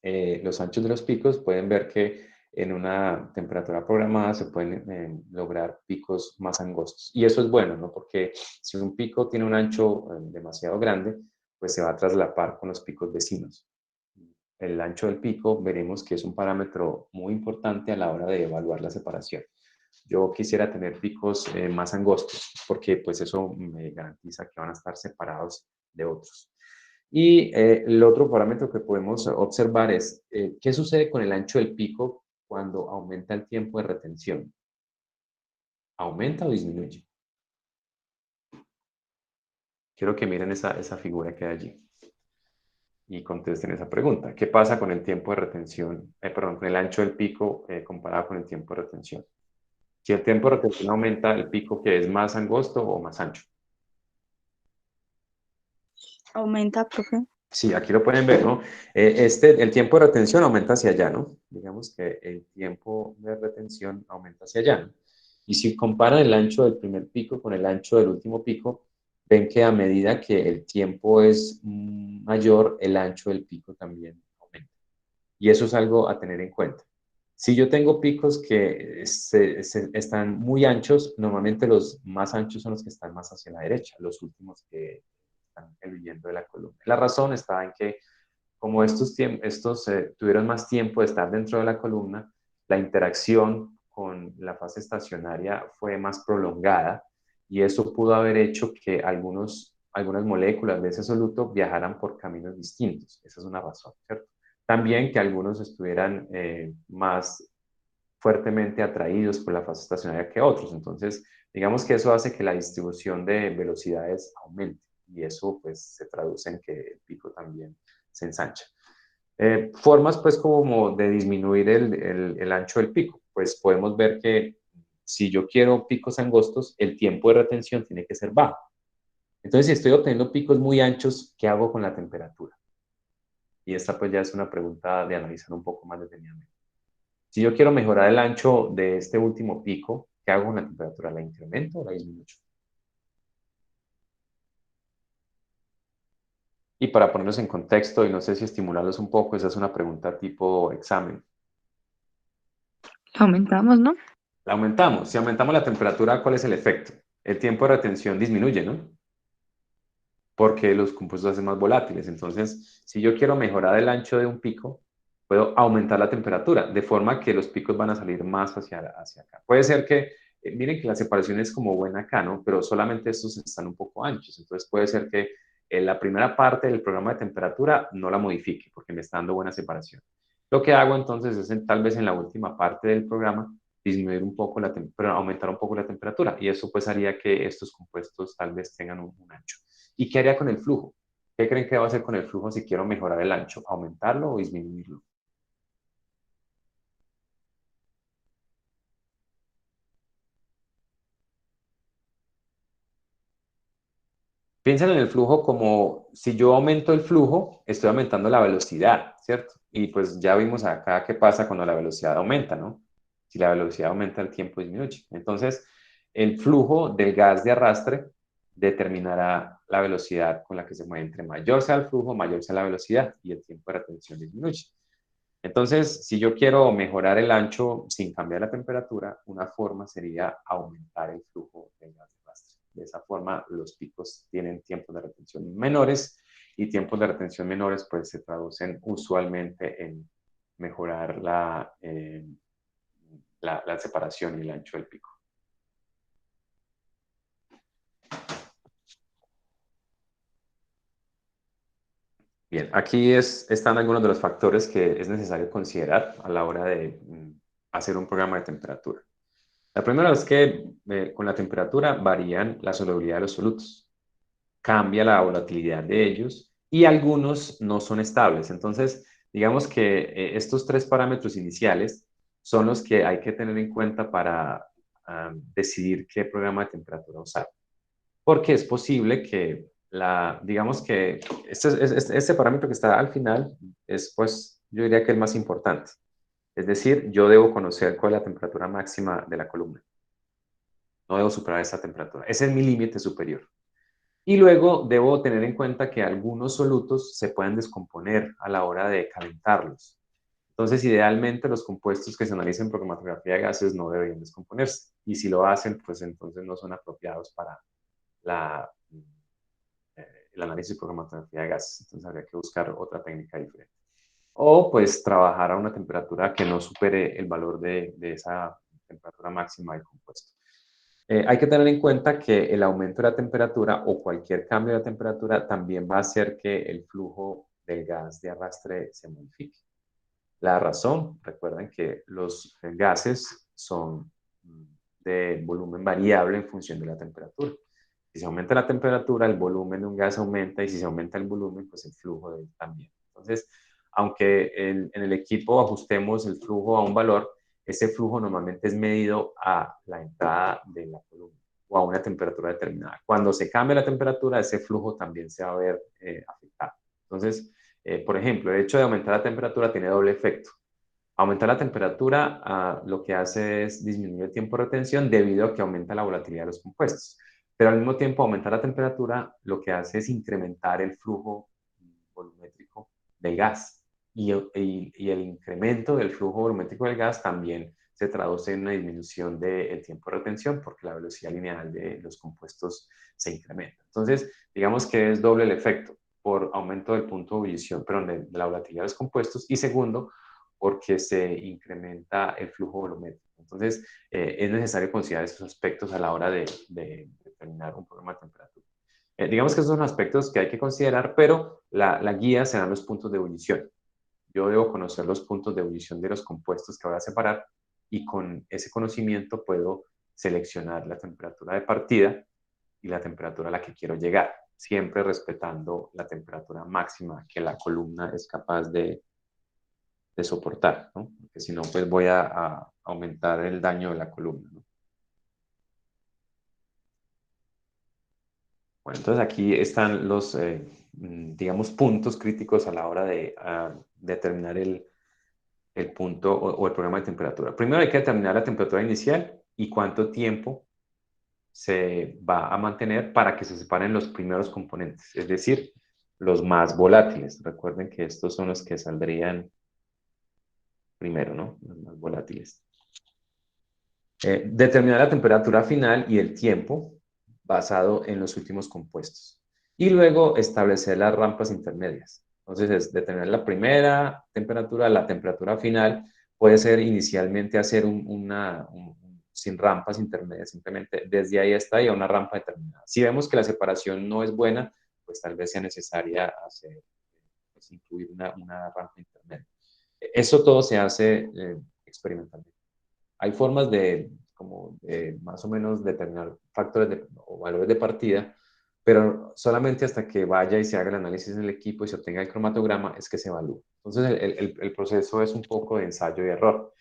los anchos de los picos, pueden ver que en una temperatura programada se pueden lograr picos más angostos. Y eso es bueno, ¿no? Porque si un pico tiene un ancho demasiado grande, pues se va a traslapar con los picos vecinos. El ancho del pico veremos que es un parámetro muy importante a la hora de evaluar la separación. Yo quisiera tener picos más angostos porque pues eso me garantiza que van a estar separados de otros. Y el otro parámetro que podemos observar es qué sucede con el ancho del pico cuando aumenta el tiempo de retención. ¿Aumenta o disminuye? Quiero que miren esa figura que hay allí y contesten esa pregunta. ¿Qué pasa con el tiempo de retención, perdón, con el ancho del pico comparado con el tiempo de retención? Si el tiempo de retención aumenta, ¿el pico que es más angosto o más ancho? Aumenta, profe. Sí, aquí lo pueden ver, ¿no? El tiempo de retención aumenta hacia allá, ¿no? Digamos que el tiempo de retención aumenta hacia allá, ¿no? Y si comparan el ancho del primer pico con el ancho del último pico, ven que a medida que el tiempo es mayor, el ancho del pico también aumenta. Y eso es algo a tener en cuenta. Si yo tengo picos que están muy anchos, normalmente los más anchos son los que están más hacia la derecha, los últimos que están eluyendo de la columna. La razón está en que como estos tuvieron más tiempo de estar dentro de la columna, la interacción con la fase estacionaria fue más prolongada y eso pudo haber hecho que algunas moléculas de ese soluto viajaran por caminos distintos. Esa es una razón, ¿cierto? También que algunos estuvieran más fuertemente atraídos por la fase estacionaria que otros. Entonces, digamos que eso hace que la distribución de velocidades aumente y eso pues se traduce en que el pico también se ensancha. Formas pues como de disminuir el ancho del pico, pues podemos ver que si yo quiero picos angostos, el tiempo de retención tiene que ser bajo. Entonces, si estoy obteniendo picos muy anchos, ¿qué hago con la temperatura? Y esta pues ya es una pregunta de analizar un poco más detenidamente. Si yo quiero mejorar el ancho de este último pico, ¿qué hago con la temperatura? ¿La incremento o la disminuyo? Y para ponernos en contexto, y no sé si estimularlos un poco, esa es una pregunta tipo examen. La aumentamos, ¿no? La aumentamos. Si aumentamos la temperatura, ¿cuál es el efecto? El tiempo de retención disminuye, ¿no? Porque los compuestos se hacen más volátiles. Entonces, si yo quiero mejorar el ancho de un pico, puedo aumentar la temperatura, de forma que los picos van a salir más hacia acá. Puede ser que, miren que la separación es como buena acá, ¿no? Pero solamente estos están un poco anchos. Entonces, puede ser que en la primera parte del programa de temperatura no la modifique, porque me está dando buena separación. Lo que hago entonces es, tal vez en la última parte del programa, disminuir un poco pero aumentar un poco la temperatura. Y eso pues haría que estos compuestos tal vez tengan un ancho. ¿Y qué haría con el flujo? ¿Qué creen que va a hacer con el flujo si quiero mejorar el ancho? ¿Aumentarlo o disminuirlo? Piensen en el flujo como si yo aumento el flujo, estoy aumentando la velocidad, ¿cierto? Y pues ya vimos acá qué pasa cuando la velocidad aumenta, ¿no? Si la velocidad aumenta, el tiempo disminuye. Entonces, el flujo del gas de arrastre determinará la velocidad con la que se mueve. Entre mayor sea el flujo, mayor sea la velocidad y el tiempo de retención disminuye. Entonces, si yo quiero mejorar el ancho sin cambiar la temperatura, una forma sería aumentar el flujo del gas de arrastre. De esa forma, los picos tienen tiempos de retención menores y tiempos de retención menores pues se traducen usualmente en mejorar la separación y el ancho del pico. Bien, aquí están algunos de los factores que es necesario considerar a la hora de hacer un programa de temperatura. La primera es que con la temperatura varían la solubilidad de los solutos, cambia la volatilidad de ellos y algunos no son estables. Entonces, digamos que estos tres parámetros iniciales son los que hay que tener en cuenta para decidir qué programa de temperatura usar. Porque es posible que digamos que este parámetro que está al final es, pues, yo diría que el más importante. Es decir, yo debo conocer cuál es la temperatura máxima de la columna. No debo superar esa temperatura. Ese es mi límite superior. Y luego debo tener en cuenta que algunos solutos se pueden descomponer a la hora de calentarlos. Entonces, idealmente los compuestos que se analizan en cromatografía de gases no deberían descomponerse. Y si lo hacen, pues entonces no son apropiados para la, el análisis de cromatografía de gases. Entonces habría que buscar otra técnica diferente. O pues trabajar a una temperatura que no supere el valor de esa temperatura máxima del compuesto. Hay que tener en cuenta que el aumento de la temperatura o cualquier cambio de la temperatura también va a hacer que el flujo del gas de arrastre se modifique. La razón, recuerden que los gases son de volumen variable en función de la temperatura. Si se aumenta la temperatura, el volumen de un gas aumenta y si se aumenta el volumen, pues el flujo de él también. Entonces, aunque en el equipo ajustemos el flujo a un valor, ese flujo normalmente es medido a la entrada de la columna o a una temperatura determinada. Cuando se cambia la temperatura, ese flujo también se va a ver afectado. Entonces, por ejemplo, el hecho de aumentar la temperatura tiene doble efecto. Aumentar la temperatura lo que hace es disminuir el tiempo de retención debido a que aumenta la volatilidad de los compuestos. Pero al mismo tiempo, aumentar la temperatura lo que hace es incrementar el flujo volumétrico del gas. Y el incremento del flujo volumétrico del gas también se traduce en una disminución del tiempo de retención porque la velocidad lineal de los compuestos se incrementa. Entonces, digamos que es doble el efecto por aumento del punto de ebullición, perdón, de la volatilidad de los compuestos y segundo, porque se incrementa el flujo volumétrico. Entonces, es necesario considerar esos aspectos a la hora de determinar un programa de temperatura. Digamos que esos son aspectos que hay que considerar, pero la guía serán los puntos de ebullición. Yo debo conocer los puntos de ebullición de los compuestos que voy a separar y con ese conocimiento puedo seleccionar la temperatura de partida y la temperatura a la que quiero llegar, siempre respetando la temperatura máxima que la columna es capaz de soportar, ¿no? Porque si no, pues voy a aumentar el daño de la columna, ¿no? Bueno, entonces aquí están los, digamos, puntos críticos a la hora de determinar el punto o el programa de temperatura. Primero hay que determinar la temperatura inicial y cuánto tiempo se va a mantener para que se separen los primeros componentes. Es decir, los más volátiles. Recuerden que estos son los que saldrían primero, ¿no? Los más volátiles. Determinar la temperatura final y el tiempo basado en los últimos compuestos. Y luego establecer las rampas intermedias. Entonces, es determinar la primera temperatura, la temperatura final. Puede ser inicialmente hacer sin rampas intermedias, simplemente desde ahí hasta ahí a una rampa determinada. Si vemos que la separación no es buena, pues tal vez sea necesaria pues, incluir una rampa intermedia. Eso todo se hace experimentalmente. Hay formas como más o menos determinar factores o valores de partida, pero solamente hasta que vaya y se haga el análisis en el equipo y se obtenga el cromatograma es que se evalúa. Entonces, el proceso es un poco de ensayo y error.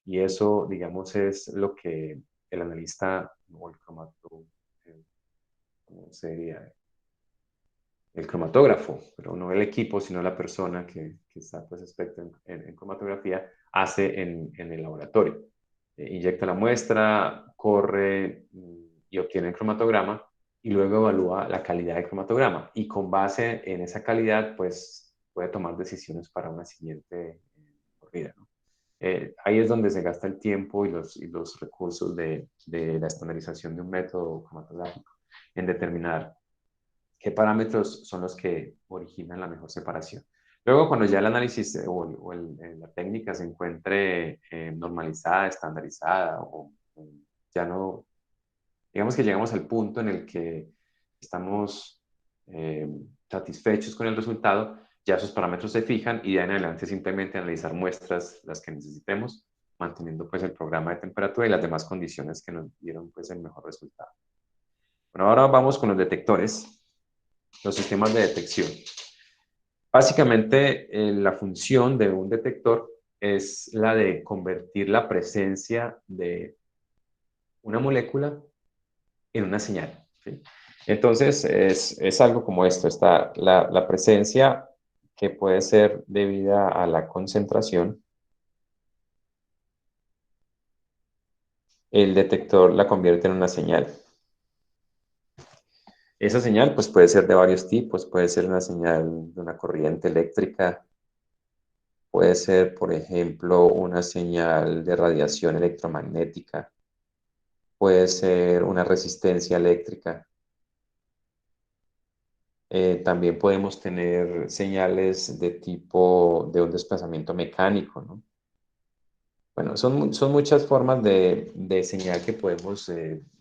Y eso, digamos, es lo que el analista o el ¿cómo sería? El cromatógrafo, pero no el equipo, sino la persona que está pues experta en cromatografía, hace en el laboratorio. Inyecta la muestra, corre y obtiene el cromatograma y luego evalúa la calidad del cromatograma. Y con base en esa calidad, pues puede tomar decisiones para una siguiente corrida, ¿no? Ahí es donde se gasta el tiempo y los recursos de la estandarización de un método cromatográfico en determinar qué parámetros son los que originan la mejor separación. Luego, cuando ya el análisis la técnica se encuentre normalizada, estandarizada, o ya no, digamos que llegamos al punto en el que estamos satisfechos con el resultado, ya esos parámetros se fijan y de ahí en adelante simplemente analizar muestras, las que necesitemos, manteniendo pues el programa de temperatura y las demás condiciones que nos dieron pues el mejor resultado. Bueno, ahora vamos con los detectores. Los sistemas de detección. Básicamente, la función de un detector es la de convertir la presencia de una molécula en una señal, ¿sí? Entonces, es algo como esto. Está la presencia que puede ser debida a la concentración. El detector la convierte en una señal. Esa señal pues, puede ser de varios tipos. Puede ser una señal de una corriente eléctrica. Puede ser, por ejemplo, una señal de radiación electromagnética. Puede ser una resistencia eléctrica. También podemos tener señales de un desplazamiento mecánico, ¿no? Bueno, son muchas formas de señal que podemos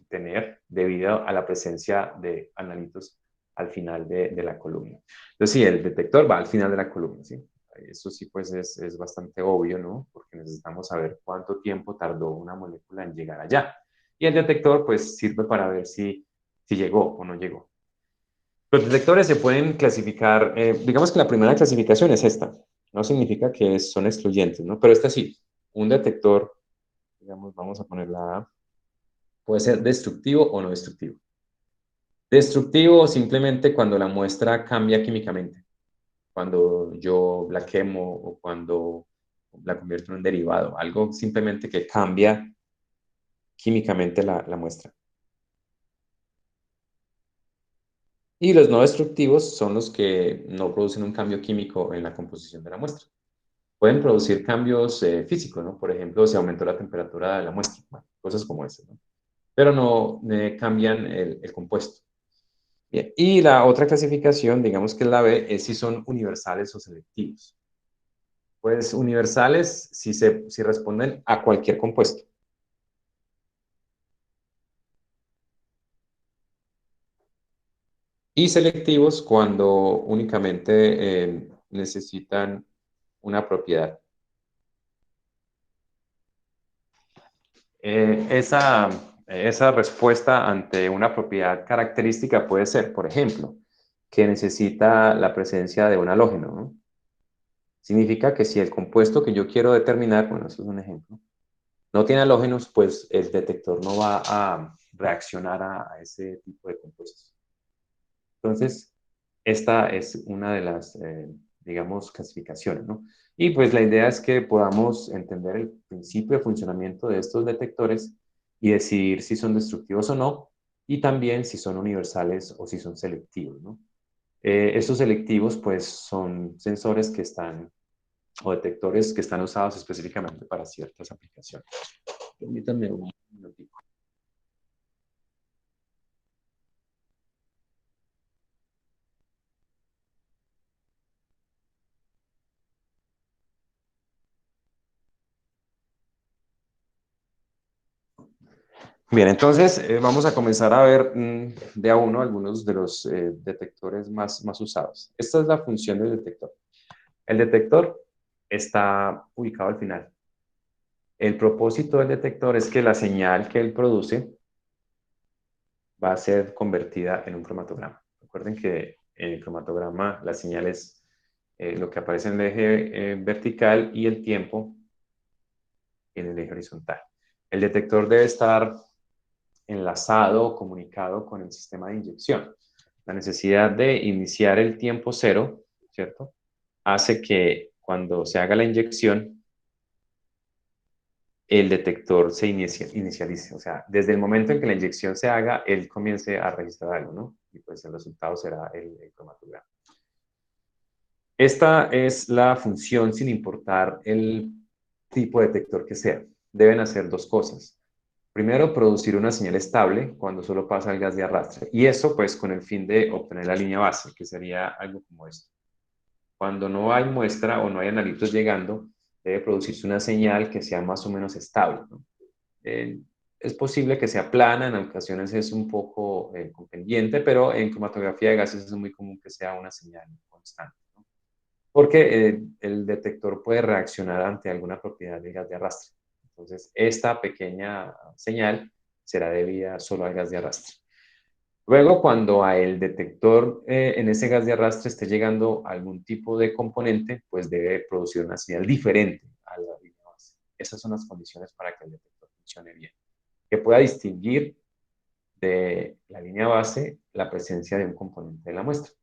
tener debido a la presencia de analitos al final de la columna. Entonces, sí, el detector va al final de la columna, ¿sí? Eso sí, pues es bastante obvio, ¿no? Porque necesitamos saber cuánto tiempo tardó una molécula en llegar allá. Y el detector, pues, sirve para ver si llegó o no llegó. Los detectores se pueden clasificar, digamos que la primera clasificación es esta. No significa que son excluyentes, ¿no? Pero esta sí. Un detector, digamos, vamos a poner la A, puede ser destructivo o no destructivo. Destructivo simplemente cuando la muestra cambia químicamente, cuando yo la quemo o cuando la convierto en un derivado, algo simplemente que cambia químicamente la muestra. Y los no destructivos son los que no producen un cambio químico en la composición de la muestra. Pueden producir cambios físicos, ¿no? Por ejemplo, si aumentó la temperatura de la muestra, bueno, cosas como esas, ¿no? Pero no cambian el compuesto. Bien. Y la otra clasificación, digamos que es la B, es si son universales o selectivos. Pues universales si responden a cualquier compuesto. Y selectivos cuando únicamente necesitan una propiedad. Esa respuesta ante una propiedad característica puede ser, por ejemplo, que necesita la presencia de un halógeno, ¿no? Significa que si el compuesto que yo quiero determinar, bueno, eso es un ejemplo, no tiene halógenos, pues el detector no va a reaccionar a ese tipo de compuestos. Entonces, esta es una de las, digamos, clasificaciones, ¿no? Y pues la idea es que podamos entender el principio de funcionamiento de estos detectores y decidir si son destructivos o no, y también si son universales o si son selectivos, ¿no? Estos selectivos, pues, son sensores que están, o detectores que están usados específicamente para ciertas aplicaciones. Permítanme un minutico. Bien, entonces vamos a comenzar a ver de a uno algunos de los detectores más usados. Esta es la función del detector. El detector está ubicado al final. El propósito del detector es que la señal que él produce va a ser convertida en un cromatograma. Recuerden que en el cromatograma la señal es lo que aparece en el eje vertical y el tiempo en el eje horizontal. El detector debe estar enlazado o comunicado con el sistema de inyección. La necesidad de iniciar el tiempo cero, ¿cierto? Hace que cuando se haga la inyección, el detector se inicialice. O sea, desde el momento en que la inyección se haga, él comience a registrar algo, ¿no? Y pues el resultado será el cromatograma. Esta es la función sin importar el tipo de detector que sea. Deben hacer dos cosas. Primero, producir una señal estable cuando solo pasa el gas de arrastre. Y eso, pues, con el fin de obtener la línea base, que sería algo como esto. Cuando no hay muestra o no hay analitos llegando, debe producirse una señal que sea más o menos estable, ¿no? Es posible que sea plana, en ocasiones es un poco con pendiente, pero en cromatografía de gases es muy común que sea una señal constante, ¿no? Porque el detector puede reaccionar ante alguna propiedad del gas de arrastre. Entonces, esta pequeña señal será debida solo al gas de arrastre. Luego, cuando a el detector en ese gas de arrastre esté llegando algún tipo de componente, pues debe producir una señal diferente a la línea base. Esas son las condiciones para que el detector funcione bien. Que pueda distinguir de la línea base la presencia de un componente de la muestra.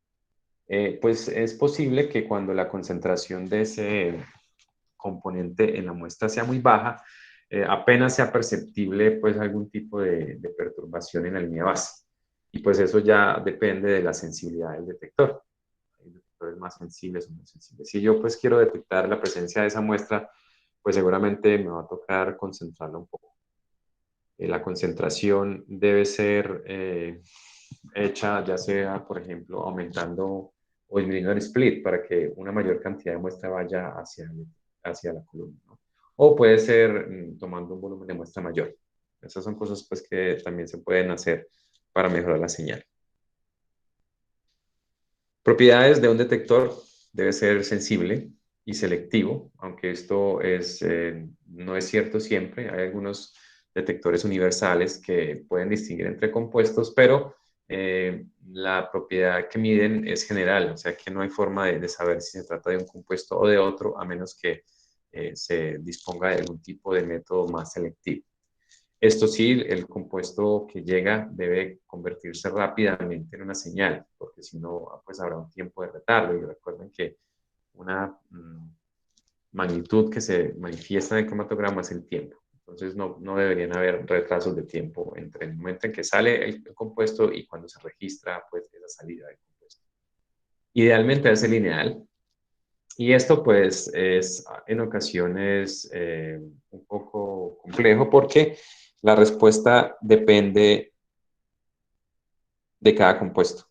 Pues es posible que cuando la concentración de ese componente en la muestra sea muy baja, apenas sea perceptible pues algún tipo de perturbación en la línea base. Y pues eso ya depende de la sensibilidad del detector. Hay detectores más sensibles o menos sensibles. Si yo pues quiero detectar la presencia de esa muestra, pues seguramente me va a tocar concentrarla un poco. La concentración debe ser hecha ya sea, por ejemplo, aumentando o disminuyendo el split para que una mayor cantidad de muestra vaya hacia la columna, ¿no? O puede ser tomando un volumen de muestra mayor. Esas son cosas pues, que también se pueden hacer para mejorar la señal. Propiedades de un detector: debe ser sensible y selectivo, aunque esto no es cierto siempre. Hay algunos detectores universales que pueden distinguir entre compuestos, pero la propiedad que miden es general, o sea que no hay forma de saber si se trata de un compuesto o de otro, a menos que se disponga de algún tipo de método más selectivo. Esto sí, el compuesto que llega debe convertirse rápidamente en una señal, porque si no, pues habrá un tiempo de retardo. Y recuerden que una magnitud que se manifiesta en el cromatograma es el tiempo. Entonces no deberían haber retrasos de tiempo entre el momento en que sale el compuesto y cuando se registra pues esa salida del compuesto. Idealmente debe ser lineal. Y esto pues es en ocasiones un poco complejo porque la respuesta depende de cada compuesto.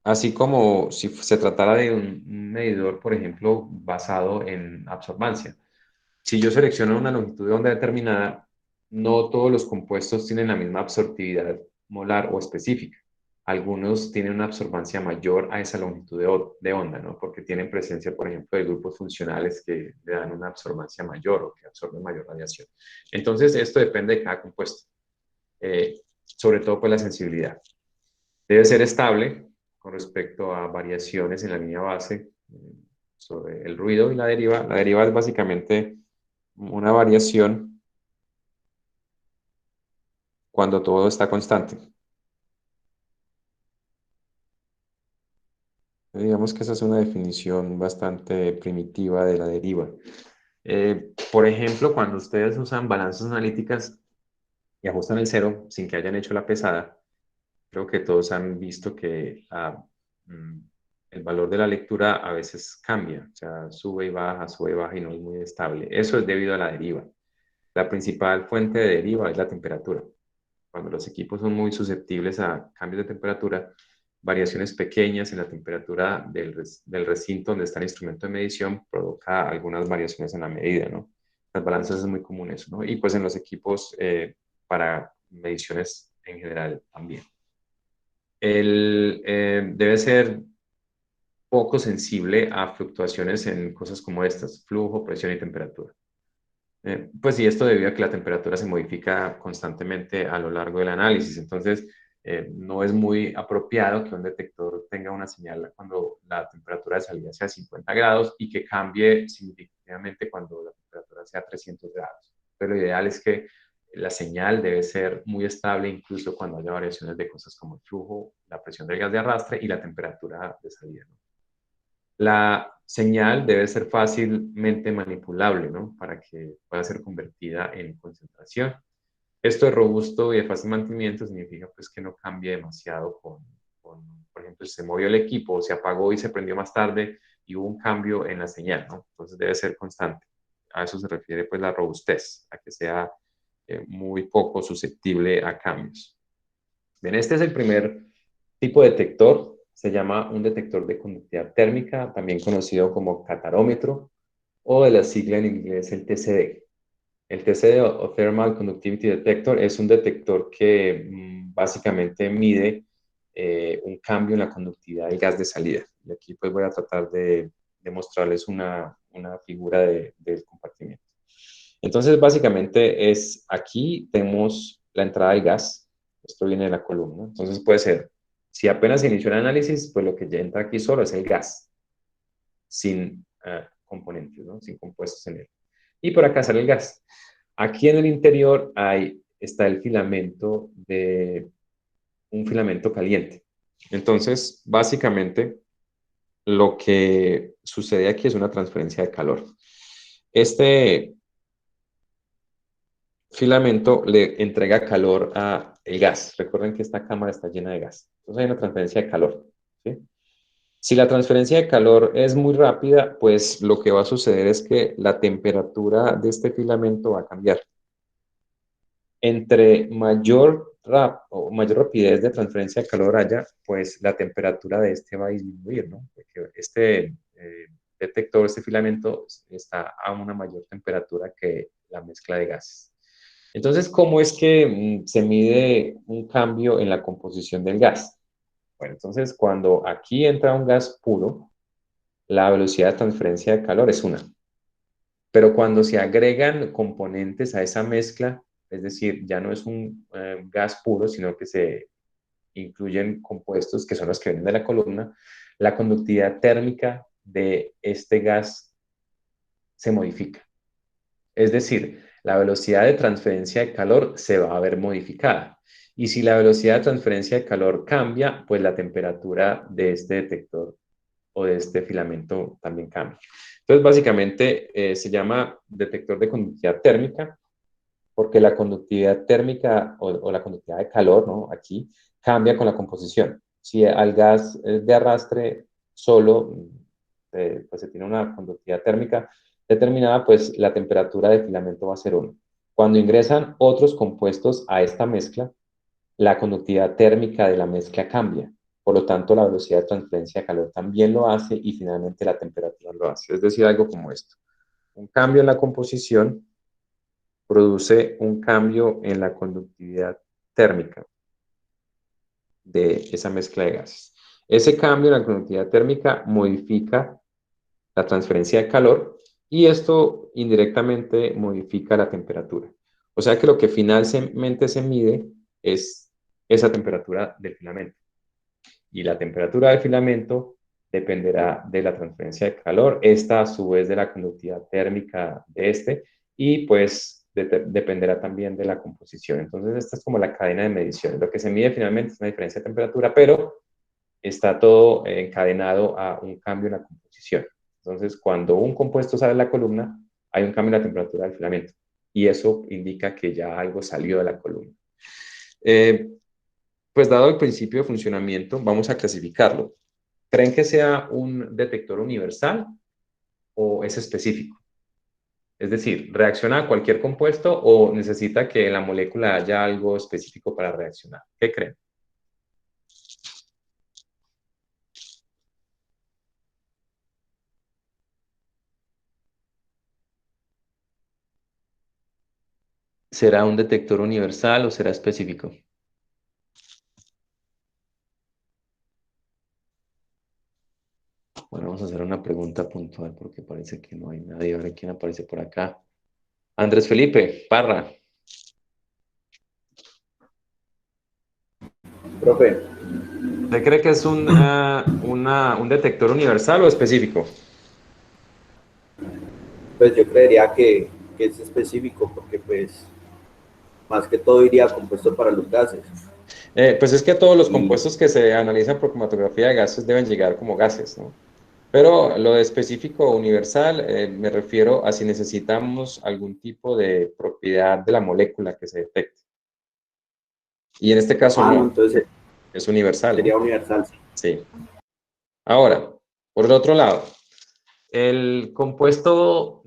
Así como si se tratara de un medidor, por ejemplo, basado en absorbancia. Si yo selecciono una longitud de onda determinada, no todos los compuestos tienen la misma absortividad molar o específica. Algunos tienen una absorbancia mayor a esa longitud de onda, ¿no? Porque tienen presencia, por ejemplo, de grupos funcionales que le dan una absorbancia mayor o que absorben mayor radiación. Entonces, esto depende de cada compuesto, sobre todo por la sensibilidad. Debe ser estable con respecto a variaciones en la línea base sobre el ruido y la deriva. La deriva es básicamente una variación cuando todo está constante. Digamos que esa es una definición bastante primitiva de la deriva. Por ejemplo, cuando ustedes usan balanzas analíticas y ajustan el cero sin que hayan hecho la pesada, creo que todos han visto que el valor de la lectura a veces cambia, o sea, sube y baja y no es muy estable. Eso es debido a la deriva. La principal fuente de deriva es la temperatura. Cuando los equipos son muy susceptibles a cambios de temperatura, variaciones pequeñas en la temperatura del recinto donde está el instrumento de medición provoca algunas variaciones en la medida, ¿no? Las balanzas es muy común eso, ¿no? Y pues en los equipos para mediciones en general también. Debe ser poco sensible a fluctuaciones en cosas como estas, flujo, presión y temperatura. Pues sí, esto debido a que la temperatura se modifica constantemente a lo largo del análisis. Entonces, no es muy apropiado que un detector tenga una señal cuando la temperatura de salida sea 50 grados y que cambie significativamente cuando la temperatura sea 300 grados. Pero lo ideal es que la señal debe ser muy estable incluso cuando haya variaciones de cosas como el flujo, la presión del gas de arrastre y la temperatura de salida, ¿no? La señal debe ser fácilmente manipulable, ¿no? Para que pueda ser convertida en concentración. Esto es robusto y de fácil mantenimiento significa pues que no cambie demasiado por ejemplo, si se movió el equipo, se apagó y se prendió más tarde y hubo un cambio en la señal, ¿no? Entonces debe ser constante. A eso se refiere pues la robustez, a que sea muy poco susceptible a cambios. Bien, este es el primer tipo de detector, se llama un detector de conductividad térmica, también conocido como catarómetro, o de la sigla en inglés el TCD. El TCD o Thermal Conductivity Detector es un detector que básicamente mide un cambio en la conductividad del gas de salida. Y aquí pues voy a tratar de mostrarles una figura del compartimiento. Entonces básicamente aquí tenemos la entrada del gas, esto viene de la columna, entonces puede ser, si apenas se inició el análisis, pues lo que ya entra aquí solo es el gas, sin componentes, ¿no? Sin compuestos en él. Y por acá sale el gas. Aquí en el interior está el filamento un filamento caliente. Entonces, básicamente, lo que sucede aquí es una transferencia de calor. Este filamento le entrega calor al gas. Recuerden que esta cámara está llena de gas. Entonces hay una transferencia de calor, ¿sí? Si la transferencia de calor es muy rápida, pues lo que va a suceder es que la temperatura de este filamento va a cambiar. Entre mayor rapidez de transferencia de calor haya, pues la temperatura de este va a disminuir, ¿no? Porque este detector, este filamento, está a una mayor temperatura que la mezcla de gases. Entonces, ¿cómo es que se mide un cambio en la composición del gas? Bueno, entonces cuando aquí entra un gas puro, la velocidad de transferencia de calor es 1. Pero cuando se agregan componentes a esa mezcla, es decir, ya no es un gas puro, sino que se incluyen compuestos que son los que vienen de la columna, la conductividad térmica de este gas se modifica. Es decir, la velocidad de transferencia de calor se va a ver modificada. Y si la velocidad de transferencia de calor cambia, pues la temperatura de este detector o de este filamento también cambia. Entonces, básicamente se llama detector de conductividad térmica porque la conductividad térmica o la conductividad de calor, ¿no? Aquí cambia con la composición. Si al gas de arrastre solo pues se tiene una conductividad térmica determinada, pues la temperatura del filamento va a ser 1. Cuando ingresan otros compuestos a esta mezcla, la conductividad térmica de la mezcla cambia. Por lo tanto, la velocidad de transferencia de calor también lo hace y finalmente la temperatura lo hace. Es decir, algo como esto. Un cambio en la composición produce un cambio en la conductividad térmica de esa mezcla de gases. Ese cambio en la conductividad térmica modifica la transferencia de calor y esto indirectamente modifica la temperatura. O sea que lo que finalmente se mide es esa temperatura del filamento. Y la temperatura del filamento dependerá de la transferencia de calor, esta a su vez de la conductividad térmica de este, y pues dependerá también de la composición. Entonces, esta es como la cadena de mediciones. Lo que se mide finalmente es una diferencia de temperatura, pero está todo encadenado a un cambio en la composición. Entonces, cuando un compuesto sale de la columna, hay un cambio en la temperatura del filamento, y eso indica que ya algo salió de la columna. pues dado el principio de funcionamiento, vamos a clasificarlo. ¿Creen que sea un detector universal o es específico? Es decir, ¿reacciona a cualquier compuesto o necesita que en la molécula haya algo específico para reaccionar? ¿Qué creen? ¿Será un detector universal o será específico? Bueno, vamos a hacer una pregunta puntual porque parece que no hay nadie. A ver quién aparece por acá. Andrés Felipe Parra. Profe, ¿Usted cree que es un detector universal o específico? pues yo creería que es específico porque pues más que todo iría compuesto para los gases. Pues es que todos los Y, compuestos que se analizan por cromatografía de gases deben llegar como gases, ¿no? Pero lo de específico o universal, me refiero a si necesitamos algún tipo de propiedad de la molécula que se detecte. Y en este caso no, no, entonces es universal, sería ¿no? universal, sí. Sí. Ahora, por el otro lado, ¿el compuesto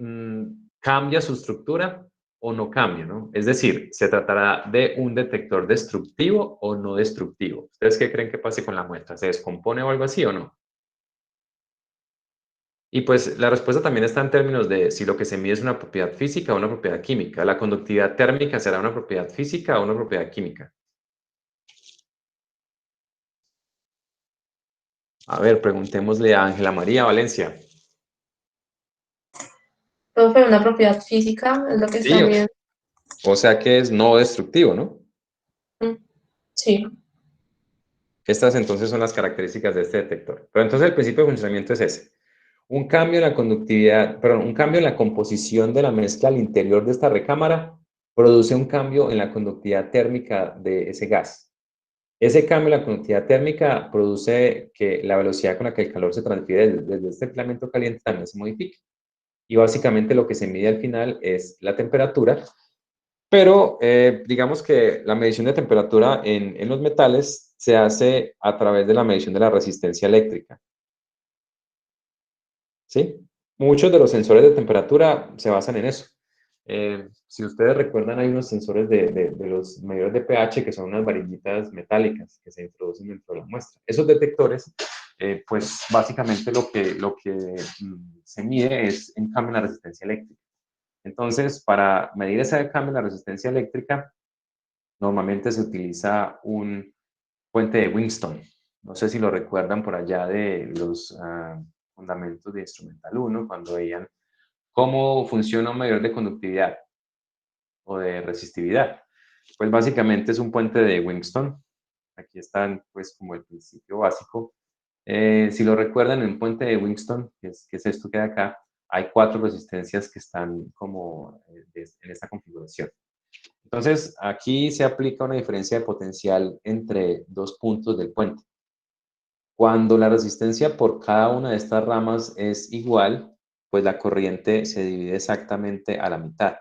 cambia su estructura o no cambia, ¿no? Es decir, ¿se tratará de un detector destructivo o no destructivo? ¿Ustedes qué creen que pase con la muestra? ¿Se descompone o algo así o no? Y pues la respuesta también está en términos de si lo que se mide es una propiedad física o una propiedad química. ¿La conductividad térmica será una propiedad física o una propiedad química? A ver, preguntémosle a Ángela María Valencia. Profe, una propiedad física es lo que Sí, está midiendo. o sea que es no destructivo, ¿no? Sí. Estas entonces son las características de este detector. Pero entonces el principio de funcionamiento es ese. Un cambio en la conductividad, perdón, un cambio en la composición de la mezcla al interior de esta recámara produce un cambio en la conductividad térmica de ese gas. Ese cambio en la conductividad térmica produce que la velocidad con la que el calor se transfiere desde este filamento caliente también se modifique. Y básicamente lo que se mide al final es la temperatura, pero digamos que la medición de temperatura en los metales se hace a través de la medición de la resistencia eléctrica. ¿Sí? Muchos de los sensores de temperatura se basan en eso. Si ustedes recuerdan, hay unos sensores de los medidores de pH que son unas varillitas metálicas que se introducen dentro de la muestra. Esos detectores, pues básicamente lo que se mide es en cambio en la resistencia eléctrica. Entonces, para medir ese cambio en la resistencia eléctrica, normalmente se utiliza un puente de Winston. No sé si lo recuerdan por allá de los fundamentos de Instrumental 1, cuando veían cómo funciona un medidor de conductividad o de resistividad. Pues básicamente es un puente de Winston. Aquí están pues como el principio básico. Si lo recuerdan, en un puente de Winston, que es esto que hay acá, hay 4 resistencias que están como en esta configuración. Entonces, aquí se aplica una diferencia de potencial entre dos puntos del puente. Cuando la resistencia por cada una de estas ramas es igual, pues la corriente se divide exactamente a la mitad.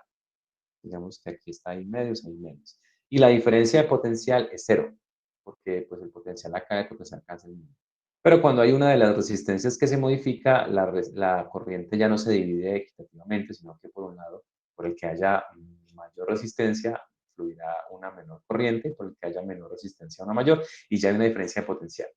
Digamos que aquí está ahí medios, ahí medios. Y la diferencia de potencial es cero, porque pues el potencial acá, el potencial acá es el mismo. Pero cuando hay una de las resistencias que se modifica, la corriente ya no se divide equitativamente, sino que por un lado, por el que haya mayor resistencia, fluirá una menor corriente, por el que haya menor resistencia, una mayor, y ya hay una diferencia de potencial.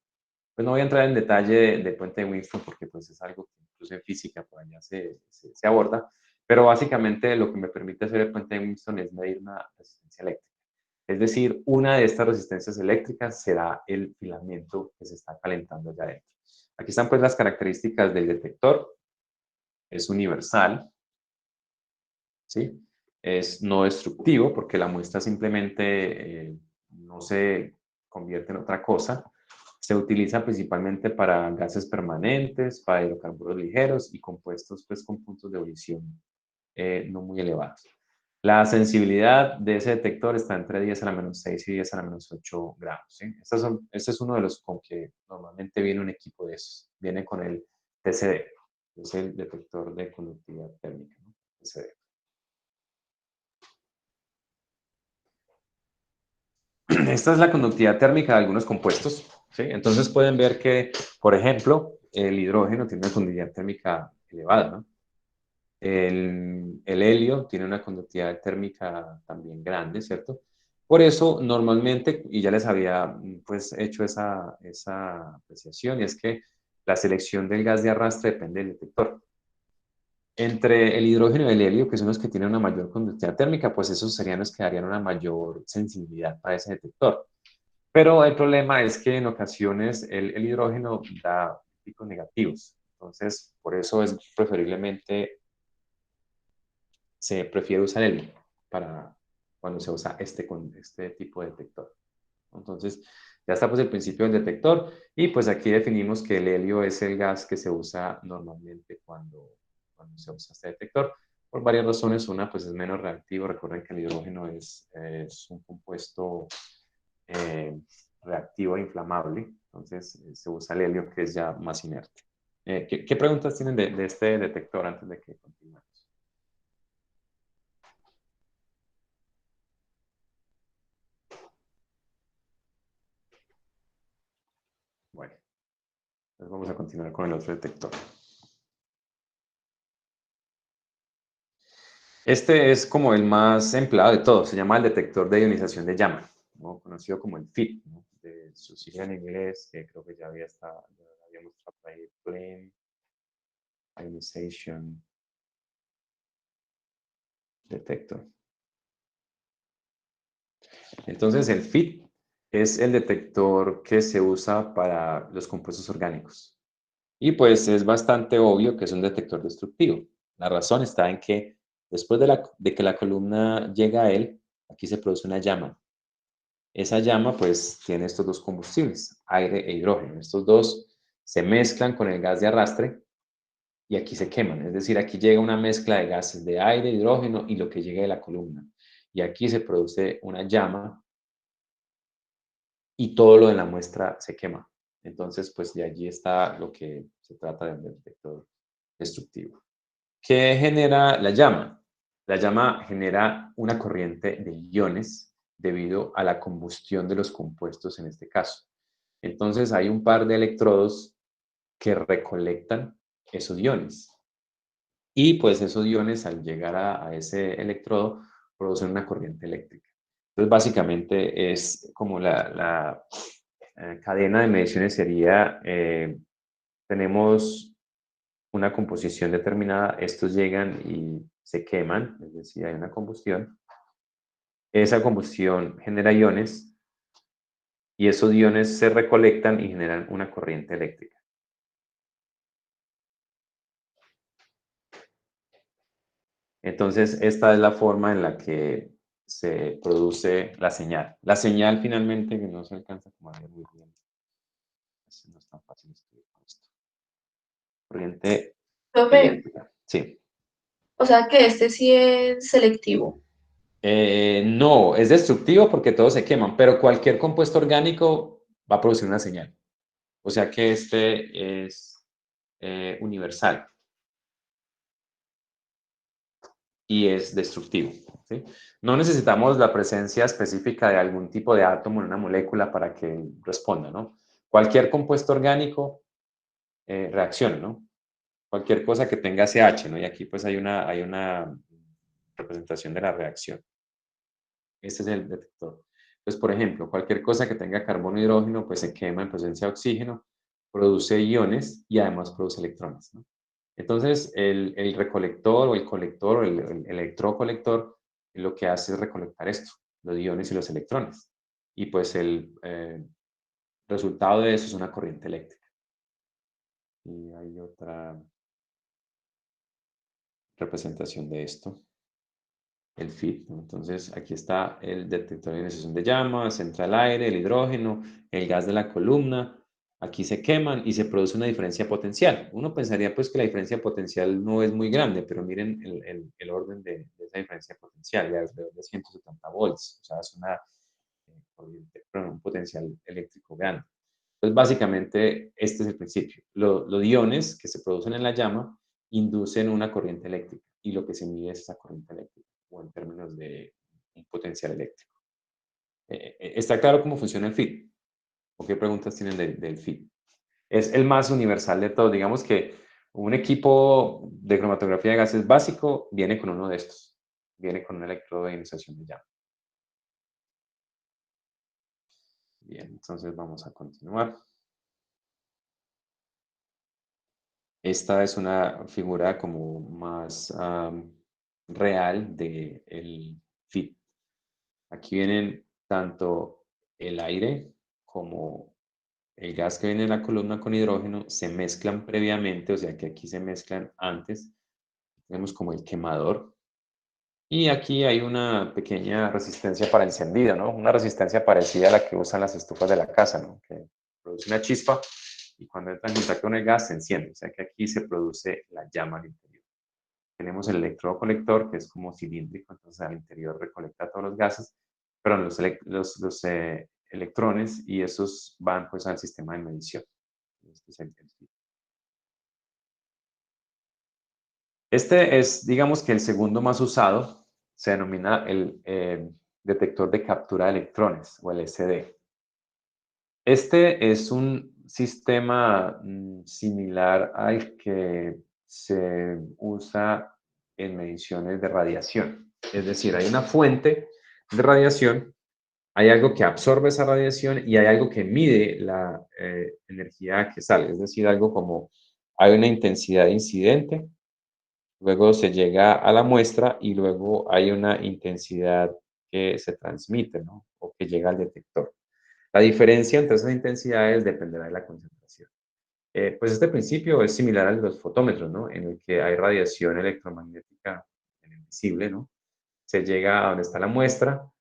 Pues no voy a entrar en detalle del puente de Winston porque pues es algo que incluso en física por allá se aborda, pero básicamente lo que me permite hacer el puente de Winston es medir una resistencia eléctrica. Es decir, una de estas resistencias eléctricas será el filamento que se está calentando allá adentro. Aquí están pues las características del detector. Es universal, ¿sí? Es no destructivo porque la muestra simplemente no se convierte en otra cosa. Se utiliza principalmente para gases permanentes, para hidrocarburos ligeros y compuestos pues, con puntos de ebullición no muy elevados. La sensibilidad de ese detector está entre 10 a la menos 6 y 10 a la menos 8 gramos. ¿Sí? Este es uno de los con que normalmente viene un equipo de esos. Viene con el TCD, que es el detector de conductividad térmica. ¿No? TCD. esta es la conductividad térmica de algunos compuestos, ¿sí? Entonces pueden ver que, por ejemplo, el hidrógeno tiene una conductividad térmica elevada, ¿no? El helio tiene una conductividad térmica también grande, ¿cierto? Por eso, normalmente, y ya les había pues hecho esa apreciación, y es que la selección del gas de arrastre depende del detector. Entre el hidrógeno y el helio, que son los que tienen una mayor conductividad térmica, pues esos serían los que darían una mayor sensibilidad para ese detector. Pero el problema es que en ocasiones el hidrógeno da picos negativos. Entonces, por eso es preferiblemente, se prefiere usar el helio para cuando se usa con este tipo de detector. Entonces, ya está pues el principio del detector y pues aquí definimos que el helio es el gas que se usa normalmente cuando se usa este detector. Por varias razones, una pues es menos reactivo. Recuerden que el hidrógeno es un compuesto reactivo e inflamable. Entonces, se usa el helio que es ya más inerte. ¿Qué preguntas tienen de este detector antes de que continuemos? Bueno, entonces vamos a continuar con el otro detector. Este es como el más empleado de todos, se llama el detector de ionización de llama, ¿no? Conocido como el FIT, ¿no? De su sigla en inglés, que creo que ya habíamos tratado ahí, Flame Ionization Detector. Entonces, el FIT es el detector que se usa para los compuestos orgánicos. Y pues es bastante obvio que es un detector destructivo. La razón está en que después de que la columna llega a él, aquí se produce una llama. Esa llama pues tiene estos dos combustibles, aire e hidrógeno. Estos dos se mezclan con el gas de arrastre y aquí se queman. Es decir, aquí llega una mezcla de gases de aire, hidrógeno y lo que llegue de la columna. Y aquí se produce una llama y todo lo de la muestra se quema. Entonces, pues de allí está lo que se trata de un detector destructivo. ¿Qué genera la llama? La llama genera una corriente de iones debido a la combustión de los compuestos en este caso. Entonces hay un par de electrodos que recolectan esos iones. Y pues esos iones al llegar a ese electrodo producen una corriente eléctrica. Entonces básicamente es como la cadena de mediciones sería, tenemos una composición determinada, estos llegan y se queman, es decir, hay una combustión. Esa combustión genera iones y esos iones se recolectan y generan una corriente eléctrica. Entonces, esta es la forma en la que se produce la señal. La señal finalmente que no se alcanza como a ver muy bien. No es tan fácil escribir con esto. Corriente Profe, eléctrica. Sí. o sea que este sí es selectivo. No, es destructivo porque todos se queman, pero cualquier compuesto orgánico va a producir una señal. O sea que este es universal y es destructivo, ¿sí? No necesitamos la presencia específica de algún tipo de átomo en una molécula para que responda, ¿no? Cualquier compuesto orgánico reacciona, ¿no? Cualquier cosa que tenga CH, ¿no? Y aquí pues hay una representación de la reacción. Este es el detector. Pues, por ejemplo, cualquier cosa que tenga carbono e hidrógeno, pues se quema en presencia de oxígeno, produce iones y además produce electrones, ¿no? Entonces, el recolector o el colector o el electrocolector lo que hace es recolectar esto, los iones y los electrones. Y pues el resultado de eso es una corriente eléctrica. Y hay otra representación de esto. El FIT, ¿no? Entonces, aquí está el detector de ionización de llamas, entra el aire, el hidrógeno, el gas de la columna, aquí se queman y se produce una diferencia potencial. Uno pensaría pues que la diferencia potencial no es muy grande, pero miren el orden de esa diferencia potencial, ya es de 170 volts, o sea, es un potencial eléctrico grande. Entonces, básicamente, este es el principio. Los iones que se producen en la llama inducen una corriente eléctrica y lo que se mide es esa corriente eléctrica o en términos de un potencial eléctrico. ¿Está claro cómo funciona el FIT? ¿O qué preguntas tienen del FIT? Es el más universal de todos. Digamos que un equipo de cromatografía de gases básico viene con uno de estos. Viene con un electrodo de ionización de llama. Bien, entonces vamos a continuar. Esta es una figura como más real del FIT. Aquí vienen tanto el aire como el gas que viene en la columna con hidrógeno, se mezclan previamente, o sea que aquí se mezclan antes. Tenemos como el quemador. Y aquí hay una pequeña resistencia para encendido, ¿no? Una resistencia parecida a la que usan las estufas de la casa, ¿no? Que produce una chispa y cuando entra en contacto con el gas se enciende. O sea que aquí se produce la llama al interior. Tenemos el electrodo colector, que es como cilíndrico, entonces al interior recolecta todos los gases, pero los electrones y esos van pues al sistema de medición. Este es, digamos que el segundo más usado, se denomina el detector de captura de electrones o el SD. Este es un sistema similar al que se usa en mediciones de radiación. Es decir, hay una fuente de radiación, hay algo que absorbe esa radiación y hay algo que mide la energía que sale. Es decir, algo como hay una intensidad incidente, luego se llega a la muestra y luego hay una intensidad que se transmite, ¿no? O que llega al detector. La diferencia entre esas intensidades dependerá de la concentración. Pues este principio es similar al de los fotómetros, ¿no? En el que hay radiación electromagnética en el visible, ¿no? Se llega a donde está la muestra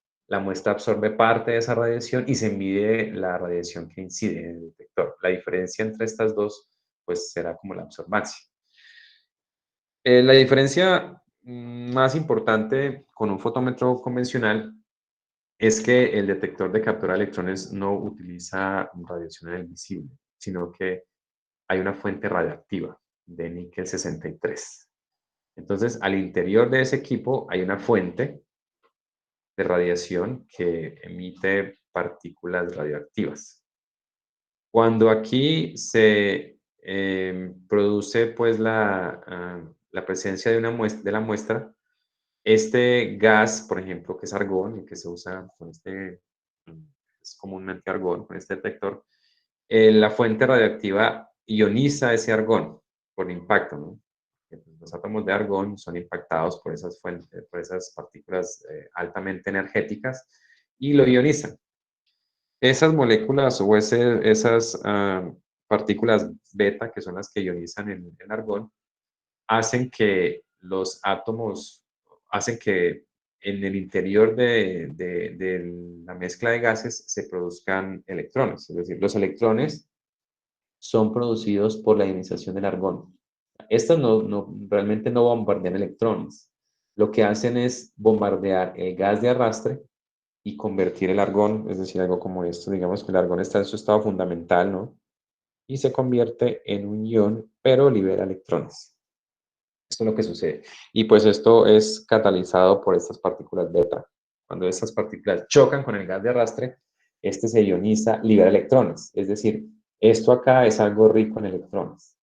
absorbe parte de esa radiación y se mide la radiación que incide en el detector. La diferencia entre estas dos, pues será como la absorbancia. La diferencia más importante con un fotómetro convencional es que el detector de captura de electrones no utiliza radiación en el visible, sino que hay una fuente radiactiva de níquel 63. Entonces, al interior de ese equipo hay una fuente de radiación que emite partículas radioactivas. Cuando aquí se produce pues la presencia de la muestra, este gas, por ejemplo, que es argón, el que se usa con es comúnmente argón, con este detector, la fuente radioactiva ioniza ese argón por impacto, ¿no? Los átomos de argón son impactados por esas fuentes, por esas partículas altamente energéticas y lo ionizan. Esas moléculas o esas partículas beta, que son las que ionizan el argón, hacen que los átomos, hacen que en el interior de la mezcla de gases se produzcan electrones. Es decir, los electrones son producidos por la ionización del argón. Estas realmente no bombardean electrones. Lo que hacen es bombardear el gas de arrastre y convertir el argón, es decir, algo como esto, digamos que el argón está en su estado fundamental, ¿no? Y se convierte en un ion, pero libera electrones. Esto es lo que sucede. Y pues esto es catalizado por estas partículas beta. Cuando estas partículas chocan con el gas de arrastre, este se ioniza, libera electrones. Es decir, esto acá es algo rico en electrones.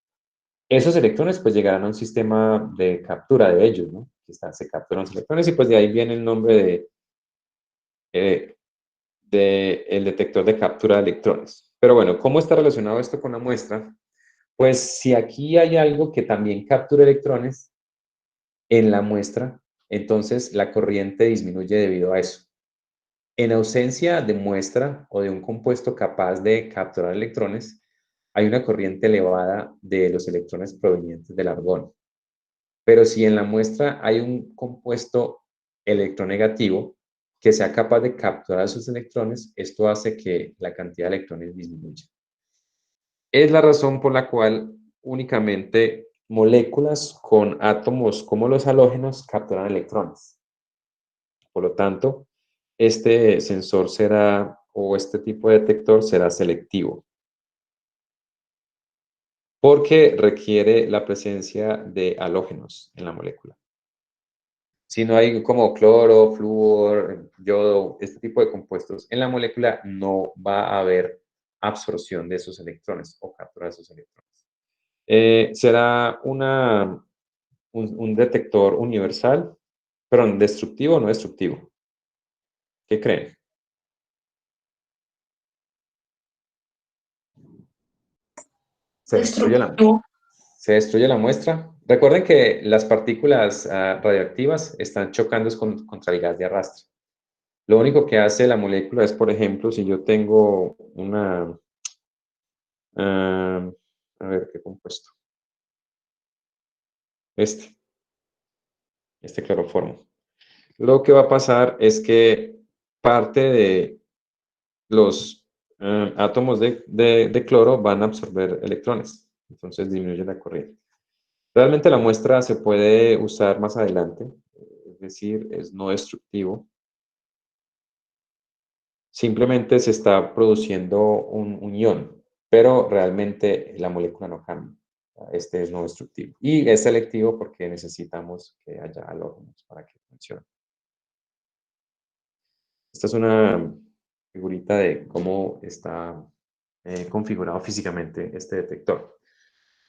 Esos electrones pues llegarán a un sistema de captura de ellos, ¿no? Se capturan los electrones y pues de ahí viene el nombre de el detector de captura de electrones. Pero bueno, ¿cómo está relacionado esto con la muestra? Pues si aquí hay algo que también captura electrones en la muestra, entonces la corriente disminuye debido a eso. En ausencia de muestra o de un compuesto capaz de capturar electrones, hay una corriente elevada de los electrones provenientes del argón. Pero si en la muestra hay un compuesto electronegativo que sea capaz de capturar esos electrones, esto hace que la cantidad de electrones disminuya. Es la razón por la cual únicamente moléculas con átomos como los halógenos capturan electrones. Por lo tanto, este sensor será, o este tipo de detector será selectivo, porque requiere la presencia de halógenos en la molécula. Si no hay como cloro, flúor, yodo, este tipo de compuestos en la molécula, no va a haber absorción de esos electrones o captura de esos electrones. Será un detector universal, perdón, destructivo o no destructivo. ¿Qué creen? Destructivo. Se destruye la muestra. Recuerden que las partículas radioactivas están chocando contra el gas de arrastre. Lo único que hace la molécula es, por ejemplo, si yo tengo a ver qué compuesto. Este cloroformo. Lo que va a pasar es que parte de los átomos de cloro van a absorber electrones. Entonces disminuye la corriente. Realmente la muestra se puede usar más adelante, es decir, es no destructivo. Simplemente se está produciendo un ion, pero realmente la molécula no cambia. Este es no destructivo. Y es selectivo porque necesitamos que haya halógenos para que funcione. Esta es una figurita de cómo está configurado físicamente este detector.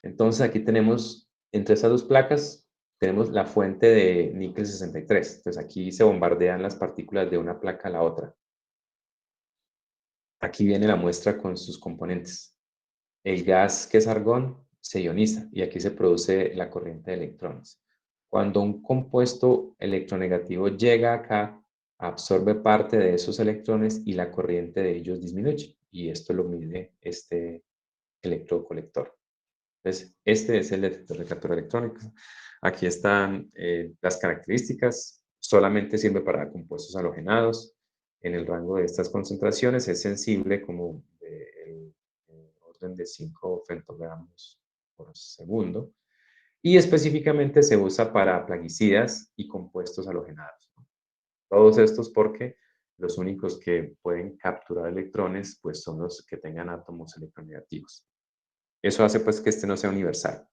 Entonces aquí tenemos, entre esas dos placas, tenemos la fuente de níquel 63. Entonces aquí se bombardean las partículas de una placa a la otra. Aquí viene la muestra con sus componentes. El gas que es argón se ioniza y aquí se produce la corriente de electrones. Cuando un compuesto electronegativo llega acá, absorbe parte de esos electrones y la corriente de ellos disminuye. Y esto lo mide este electrocolector. Entonces, este es el detector de captura electrónica. Aquí están las características. Solamente sirve para compuestos halogenados. En el rango de estas concentraciones es sensible como el orden de 5 femtogramos por segundo. Y específicamente se usa para plaguicidas y compuestos halogenados. Todos estos porque los únicos que pueden capturar electrones pues, son los que tengan átomos electronegativos. Eso hace pues que este no sea universal.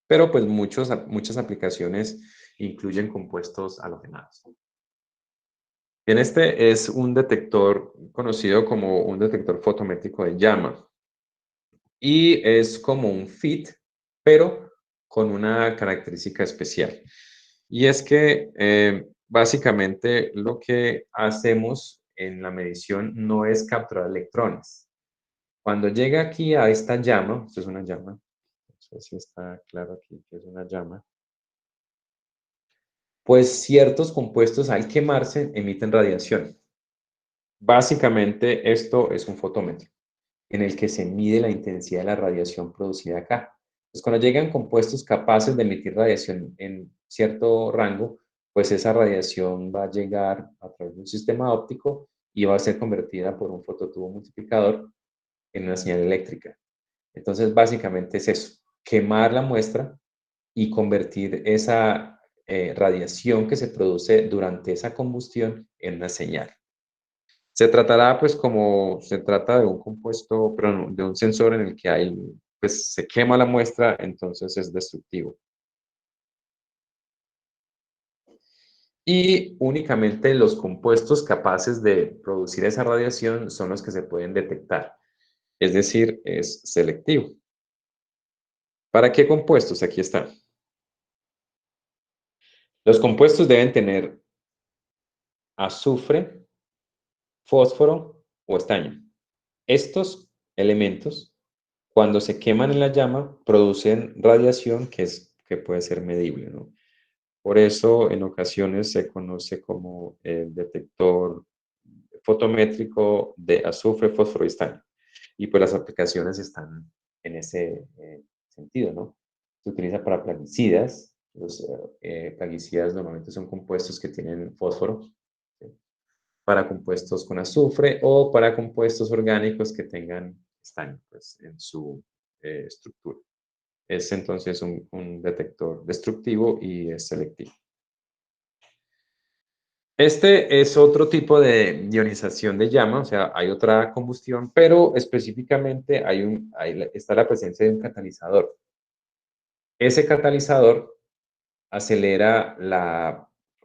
Pero pues muchas aplicaciones incluyen compuestos halogenados. Bien, este es un detector conocido como un detector fotométrico de llama. Y es como un FIT, pero con una característica especial. Y es que básicamente lo que hacemos en la medición no es capturar electrones. Cuando llega aquí a esta llama, esto es una llama, no sé si está claro aquí que es una llama, pues ciertos compuestos al quemarse emiten radiación. Básicamente esto es un fotómetro en el que se mide la intensidad de la radiación producida acá. Entonces, cuando llegan compuestos capaces de emitir radiación en cierto rango, pues esa radiación va a llegar a través de un sistema óptico y va a ser convertida por un fototubo multiplicador en una señal eléctrica. Entonces, básicamente es eso, quemar la muestra y convertir esa radiación que se produce durante esa combustión en una señal. Se tratará, pues, se trata de un compuesto, pero de un sensor en el que hay, pues, se quema la muestra, entonces es destructivo. Y únicamente los compuestos capaces de producir esa radiación son los que se pueden detectar. Es decir, es selectivo. ¿Para qué compuestos? Aquí está. Los compuestos deben tener azufre, fósforo o estaño. Estos elementos, cuando se queman en la llama, producen radiación que puede ser medible, ¿no? Por eso, en ocasiones se conoce como el detector fotométrico de azufre, fósforo y estaño. Y pues las aplicaciones están en ese sentido, ¿no? Se utiliza para plaguicidas. Los plaguicidas normalmente son compuestos que tienen fósforo, ¿sí? Para compuestos con azufre o para compuestos orgánicos que tengan estaño pues, en su estructura. Es entonces un detector destructivo y es selectivo. Este es otro tipo de ionización de llama, o sea, hay otra combustión, pero específicamente está la presencia de un catalizador. Ese catalizador acelera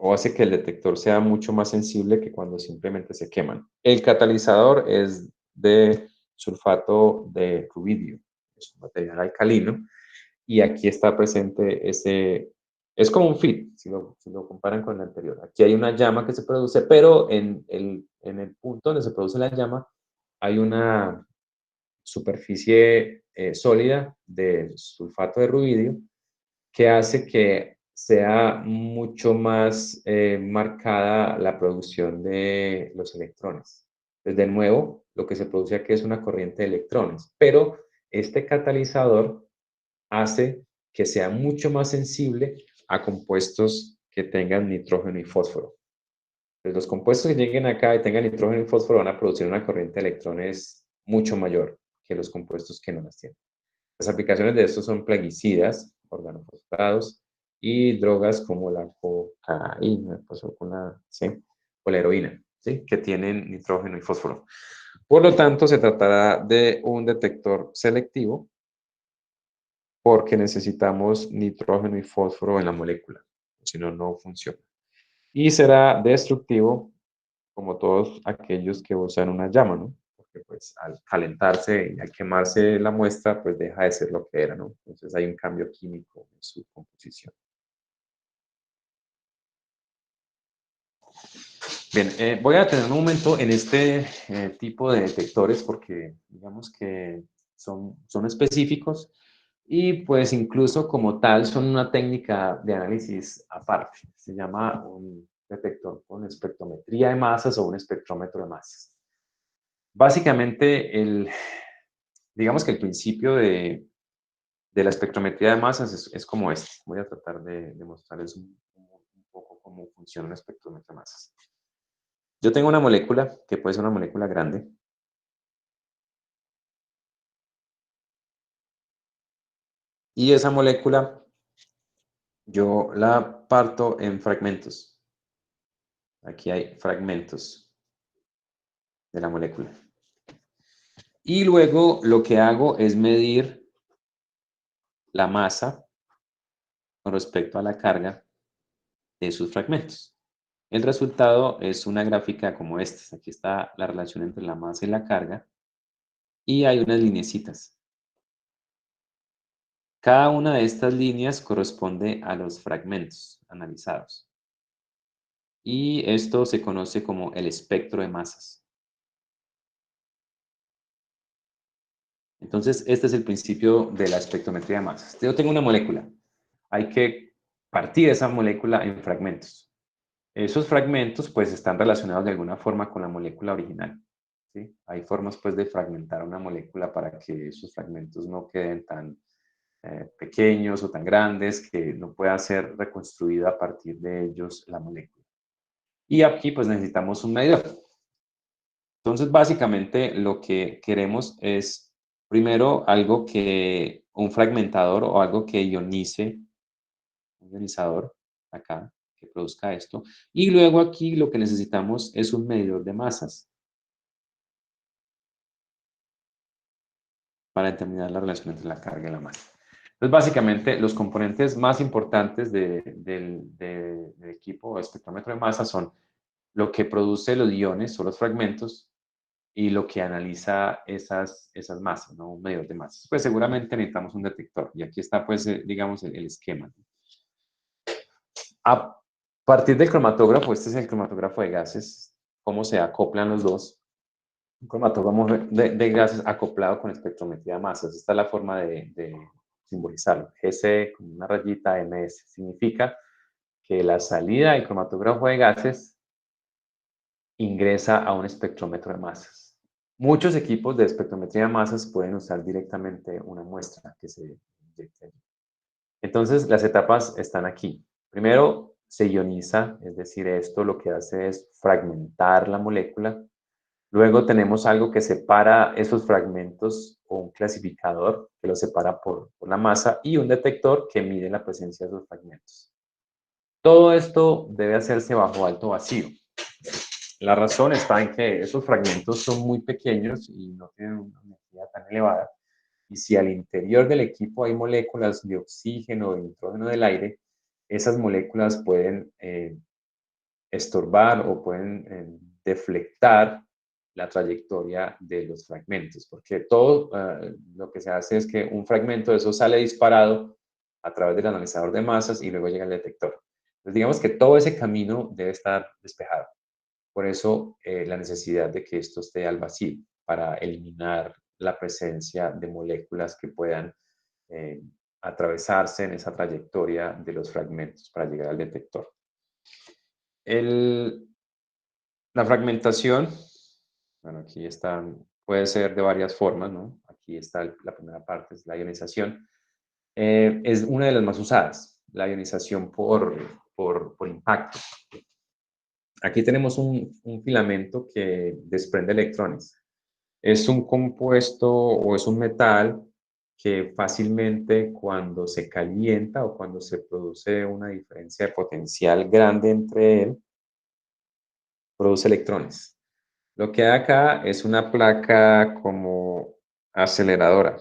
o hace que el detector sea mucho más sensible que cuando simplemente se queman. El catalizador es de sulfato de rubidio, es un material alcalino, y aquí está presente es como un FIT, si lo comparan con el anterior. Aquí hay una llama que se produce, pero en el punto donde se produce la llama hay una superficie sólida de sulfato de rubidio que hace que sea mucho más marcada la producción de los electrones. Pues de nuevo, lo que se produce aquí es una corriente de electrones, pero este catalizador hace que sea mucho más sensible a compuestos que tengan nitrógeno y fósforo. Pues los compuestos que lleguen acá y tengan nitrógeno y fósforo van a producir una corriente de electrones mucho mayor que los compuestos que no las tienen. Las aplicaciones de estos son plaguicidas, organofosforados y drogas como la cocaína, pasó con ¿sí? O la heroína, ¿sí? Que tienen nitrógeno y fósforo. Por lo tanto, se tratará de un detector selectivo porque necesitamos nitrógeno y fósforo en la molécula, si no, no funciona. Y será destructivo como todos aquellos que usan una llama, ¿no? Porque pues al calentarse y al quemarse la muestra, pues deja de ser lo que era, ¿no? Entonces hay un cambio químico en su composición. Bien, voy a tener un momento en este tipo de detectores porque digamos que son específicos y pues incluso como tal son una técnica de análisis aparte. Se llama un detector con espectrometría de masas o un espectrómetro de masas. Básicamente, digamos que el principio de la espectrometría de masas es como este. Voy a tratar de mostrarles un poco cómo funciona un espectrómetro de masas. Yo tengo una molécula que puede ser una molécula grande. Y esa molécula yo la parto en fragmentos. Aquí hay fragmentos de la molécula. Y luego lo que hago es medir la masa con respecto a la carga de sus fragmentos. El resultado es una gráfica como esta. Aquí está la relación entre la masa y la carga. Y hay unas lineecitas. Cada una de estas líneas corresponde a los fragmentos analizados. Y esto se conoce como el espectro de masas. Entonces, este es el principio de la espectrometría de masas. Yo tengo una molécula. Hay que partir esa molécula en fragmentos. Esos fragmentos, pues, están relacionados de alguna forma con la molécula original. ¿Sí? Hay formas, pues, de fragmentar una molécula para que esos fragmentos no queden tan pequeños o tan grandes que no pueda ser reconstruida a partir de ellos la molécula. Y aquí, pues, necesitamos un medidor. Entonces, básicamente, lo que queremos es, primero, un fragmentador o algo que ionice, un ionizador, acá, que produzca esto. Y luego aquí lo que necesitamos es un medidor de masas para determinar la relación entre la carga y la masa. Entonces, básicamente, los componentes más importantes del equipo de espectrómetro de masa son lo que produce los iones o los fragmentos y lo que analiza esas masas, ¿no? Un medidor de masas. Pues seguramente necesitamos un detector. Y aquí está, pues, digamos, el esquema. A partir del cromatógrafo, este es el cromatógrafo de gases, cómo se acoplan los dos. Un cromatógrafo de gases acoplado con espectrometría de masas. Esta es la forma de simbolizarlo. GC con una rayita, MS. Significa que la salida del cromatógrafo de gases ingresa a un espectrómetro de masas. Muchos equipos de espectrometría de masas pueden usar directamente una muestra que se inyecte allí. Entonces, las etapas están aquí. Primero, se ioniza, es decir, esto lo que hace es fragmentar la molécula. Luego tenemos algo que separa esos fragmentos o un clasificador que los separa por la masa y un detector que mide la presencia de esos fragmentos. Todo esto debe hacerse bajo alto vacío. La razón está en que esos fragmentos son muy pequeños y no tienen una energía tan elevada. Y si al interior del equipo hay moléculas de oxígeno o de nitrógeno del aire, esas moléculas pueden estorbar o pueden deflectar la trayectoria de los fragmentos, porque todo lo que se hace es que un fragmento de eso sale disparado a través del analizador de masas y luego llega al detector. Entonces, digamos que todo ese camino debe estar despejado. Por eso la necesidad de que esto esté al vacío, para eliminar la presencia de moléculas que puedan atravesarse en esa trayectoria de los fragmentos para llegar al detector. La fragmentación, bueno, aquí está, puede ser de varias formas, ¿no? Aquí está la primera parte, es la ionización. Es una de las más usadas, la ionización por impacto. Aquí tenemos un filamento que desprende electrones. Es un compuesto o es un metal que fácilmente cuando se calienta o cuando se produce una diferencia de potencial grande entre él, produce electrones. Lo que hay acá es una placa como aceleradora.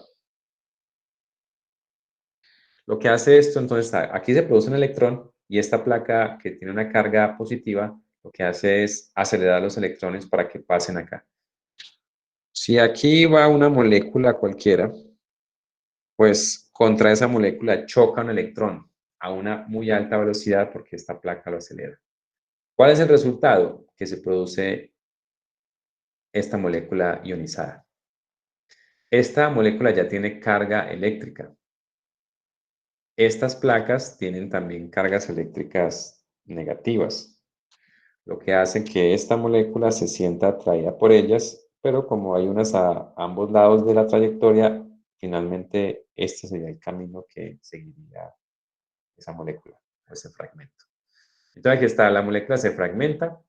Lo que hace esto, entonces, aquí se produce un electrón y esta placa que tiene una carga positiva, lo que hace es acelerar los electrones para que pasen acá. Si aquí va una molécula cualquiera, pues contra esa molécula choca un electrón a una muy alta velocidad porque esta placa lo acelera. ¿Cuál es el resultado? Que se produce esta molécula ionizada. Esta molécula ya tiene carga eléctrica. Estas placas tienen también cargas eléctricas negativas, lo que hace que esta molécula se sienta atraída por ellas, pero como hay unas a ambos lados de la trayectoria, finalmente este sería el camino que seguiría esa molécula, ese fragmento. Entonces aquí está, la molécula se fragmenta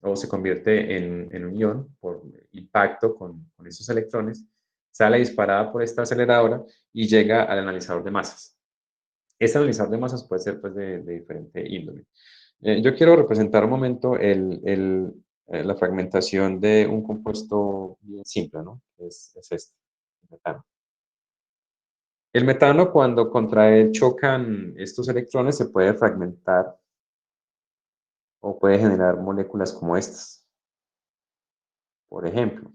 o se convierte en un ion por impacto con esos electrones, sale disparada por esta aceleradora y llega al analizador de masas. Este analizador de masas puede ser pues, de diferente índole. Yo quiero representar un momento la fragmentación de un compuesto bien simple, ¿no? Es este, el metano. El metano, cuando contra él chocan estos electrones, se puede fragmentar o puede generar moléculas como estas. Por ejemplo,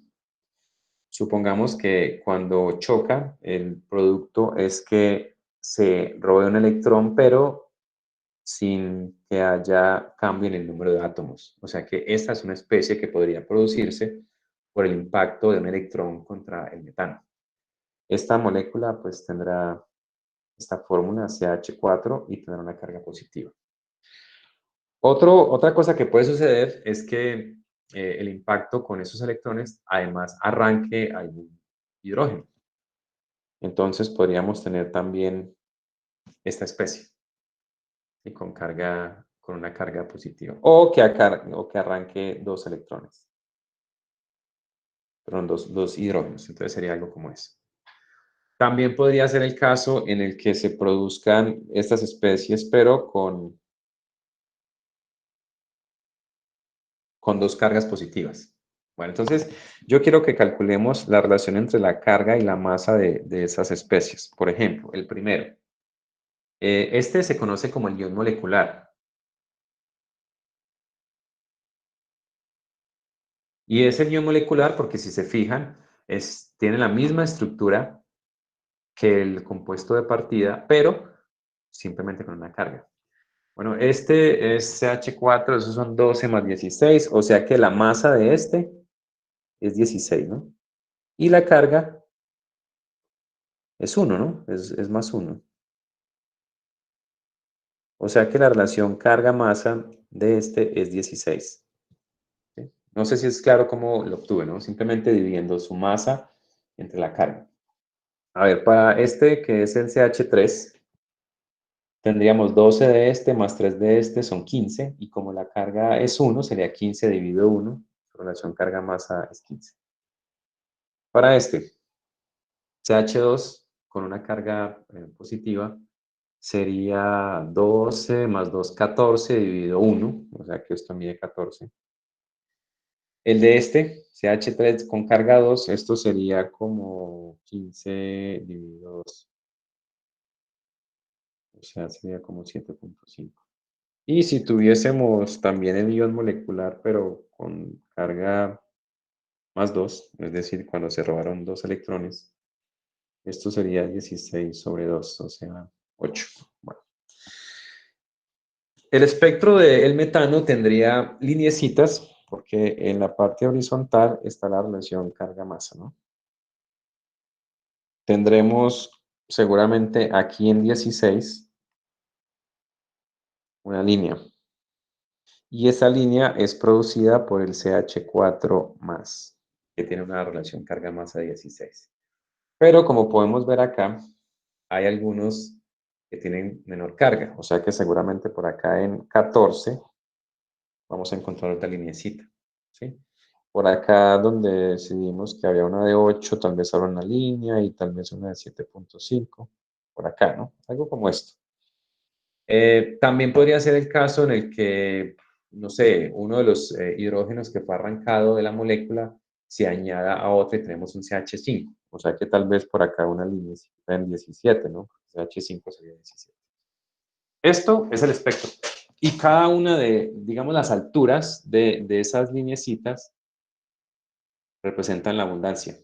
supongamos que cuando choca, el producto es que se robe un electrón, pero sin que haya cambio en el número de átomos. O sea que esta es una especie que podría producirse por el impacto de un electrón contra el metano. Esta molécula pues tendrá esta fórmula CH4 y tendrá una carga positiva. Otra cosa que puede suceder es que el impacto con esos electrones además arranque algún hidrógeno. Entonces podríamos tener también esta especie y con una carga positiva o que arranque dos electrones, perdón, dos hidrógenos. Entonces sería algo como eso. También podría ser el caso en el que se produzcan estas especies, pero con dos cargas positivas. Bueno, entonces yo quiero que calculemos la relación entre la carga y la masa de esas especies. Por ejemplo, el primero. Este se conoce como el ion molecular. Y es el ion molecular porque si se fijan, tiene la misma estructura que el compuesto de partida, pero simplemente con una carga. Bueno, este es CH4, esos son 12 más 16, o sea que la masa de este es 16, ¿no? Y la carga es 1, ¿no? Es más 1. O sea que la relación carga-masa de este es 16. ¿Sí? No sé si es claro cómo lo obtuve, ¿no? Simplemente dividiendo su masa entre la carga. A ver, para este que es el CH3, tendríamos 12 de este más 3 de este son 15. Y como la carga es 1, sería 15 dividido 1. Su relación carga-masa es 15. Para este, CH2 con una carga positiva sería 12 más 2, 14 dividido 1, o sea que esto mide 14. El de este, CH3 con carga 2, esto sería como 15 dividido 2, o sea, sería como 7.5. Y si tuviésemos también el ion molecular, pero con carga más 2, es decir, cuando se robaron 2 electrones, esto sería 16 sobre 2, o sea, 8. Bueno. El espectro del metano tendría lineecitas, porque en la parte horizontal está la relación carga-masa, ¿no? Tendremos seguramente aquí en 16 una línea. Y esa línea es producida por el CH4+, que tiene una relación carga-masa 16. Pero como podemos ver acá, hay algunos que tienen menor carga, o sea que seguramente por acá en 14 vamos a encontrar otra lineecita, ¿sí? Por acá donde decidimos que había una de 8, tal vez habrá una línea y tal vez una de 7.5, por acá, ¿no? Algo como esto. También podría ser el caso en el que, no sé, uno de los hidrógenos que fue arrancado de la molécula se añada a otro y tenemos un CH5. O sea que tal vez por acá una línea en 17, ¿no? CH5 sería 17. Esto es el espectro. Y cada una de, digamos, las alturas de esas lineecitas representan la abundancia.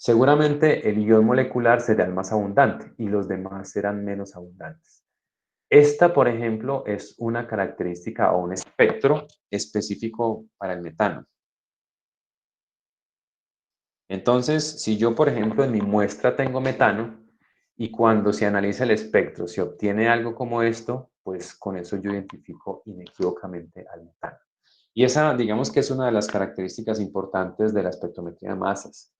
Seguramente el ion molecular será el más abundante y los demás serán menos abundantes. Esta, por ejemplo, es una característica o un espectro específico para el metano. Entonces, si yo, por ejemplo, en mi muestra tengo metano y cuando se analiza el espectro se obtiene algo como esto, pues con eso yo identifico inequívocamente al metano. Y esa, digamos que es una de las características importantes de la espectrometría de masas,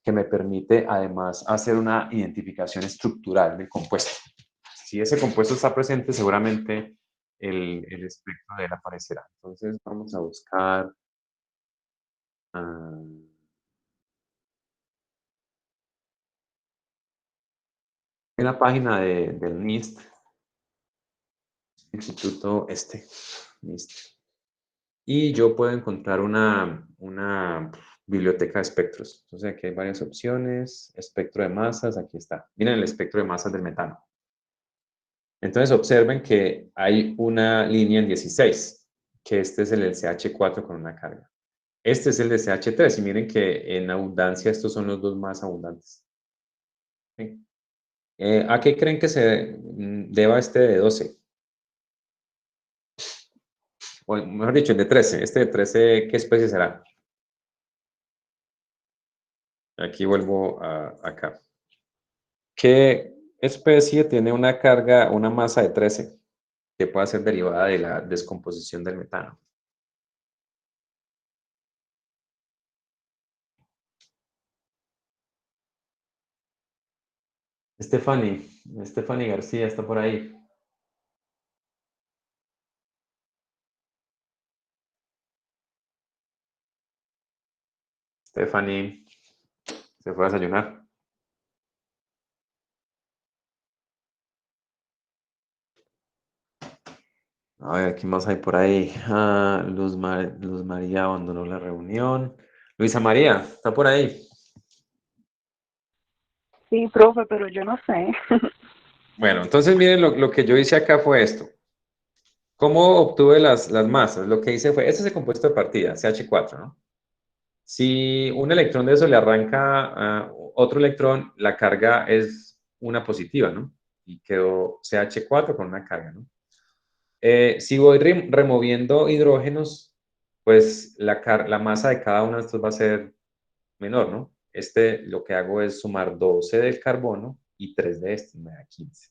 que me permite además hacer una identificación estructural del compuesto. Si ese compuesto está presente, seguramente el espectro de él aparecerá. Entonces vamos a buscar en la página del NIST, Instituto NIST. Y yo puedo encontrar una biblioteca de espectros. Entonces aquí hay varias opciones. Espectro de masas, aquí está. Miren el espectro de masas del metano. Entonces observen que hay una línea en 16, que este es el del CH4 con una carga. Este es el de CH3 y miren que en abundancia estos son los dos más abundantes. ¿Sí? ¿A qué creen que se deba este de 12? O mejor dicho, el de 13. Este de 13, ¿qué especie será? Aquí vuelvo acá. ¿Qué especie tiene una carga, una masa de 13 que pueda ser derivada de la descomposición del metano? Stephanie García está por ahí. Stephanie se fue a desayunar. A ver, ¿qué más hay por ahí? Luz María abandonó la reunión. Luisa María, ¿está por ahí? Sí, profe, pero yo no sé. Bueno, entonces miren, lo que yo hice acá fue esto. ¿Cómo obtuve las masas? Lo que hice fue, este es el compuesto de partida, CH4, ¿no? Si un electrón de eso le arranca a otro electrón, la carga es una positiva, ¿no? Y quedó CH4 con una carga, ¿no? Si voy removiendo hidrógenos, pues la masa de cada uno de estos va a ser menor, ¿no? Lo que hago es sumar 12 del carbono y 3 de este, me da 15.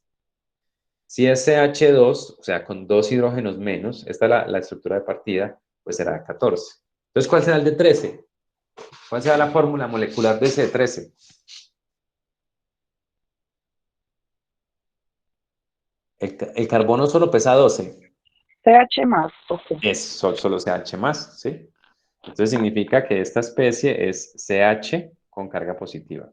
Si es CH2, o sea, con 2 hidrógenos menos, esta es la estructura de partida, pues será 14. Entonces, ¿cuál será el de 13? ¿Cuál será la fórmula molecular de ese de 13? El carbono solo pesa 12. CH más, ok. Es solo CH más, ¿sí? Entonces significa que esta especie es CH con carga positiva.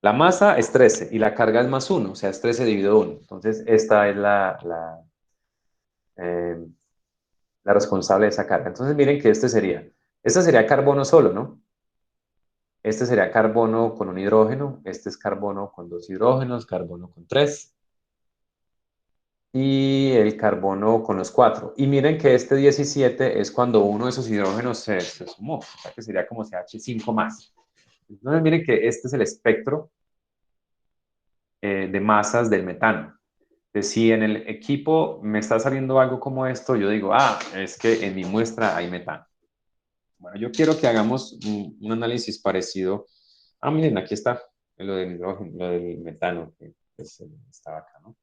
La masa es 13 y la carga es más 1, o sea, es 13 dividido 1. Entonces, esta es eh, la responsable de esa carga. Entonces, miren que este sería carbono solo, ¿no? Este sería carbono con un hidrógeno, este es carbono con 2 hidrógenos, carbono con 3. y el carbono con los 4. Y miren que este 17 es cuando uno de esos hidrógenos se sumó, o sea que sería como CH5 más. Entonces miren que este es el espectro de masas del metano. Entonces, si en el equipo me está saliendo algo como esto, yo digo, ah, es que en mi muestra hay metano. Bueno, yo quiero que hagamos un análisis parecido. Ah, miren, aquí está lo del hidrógeno, lo del metano, que pues, estaba acá, ¿no?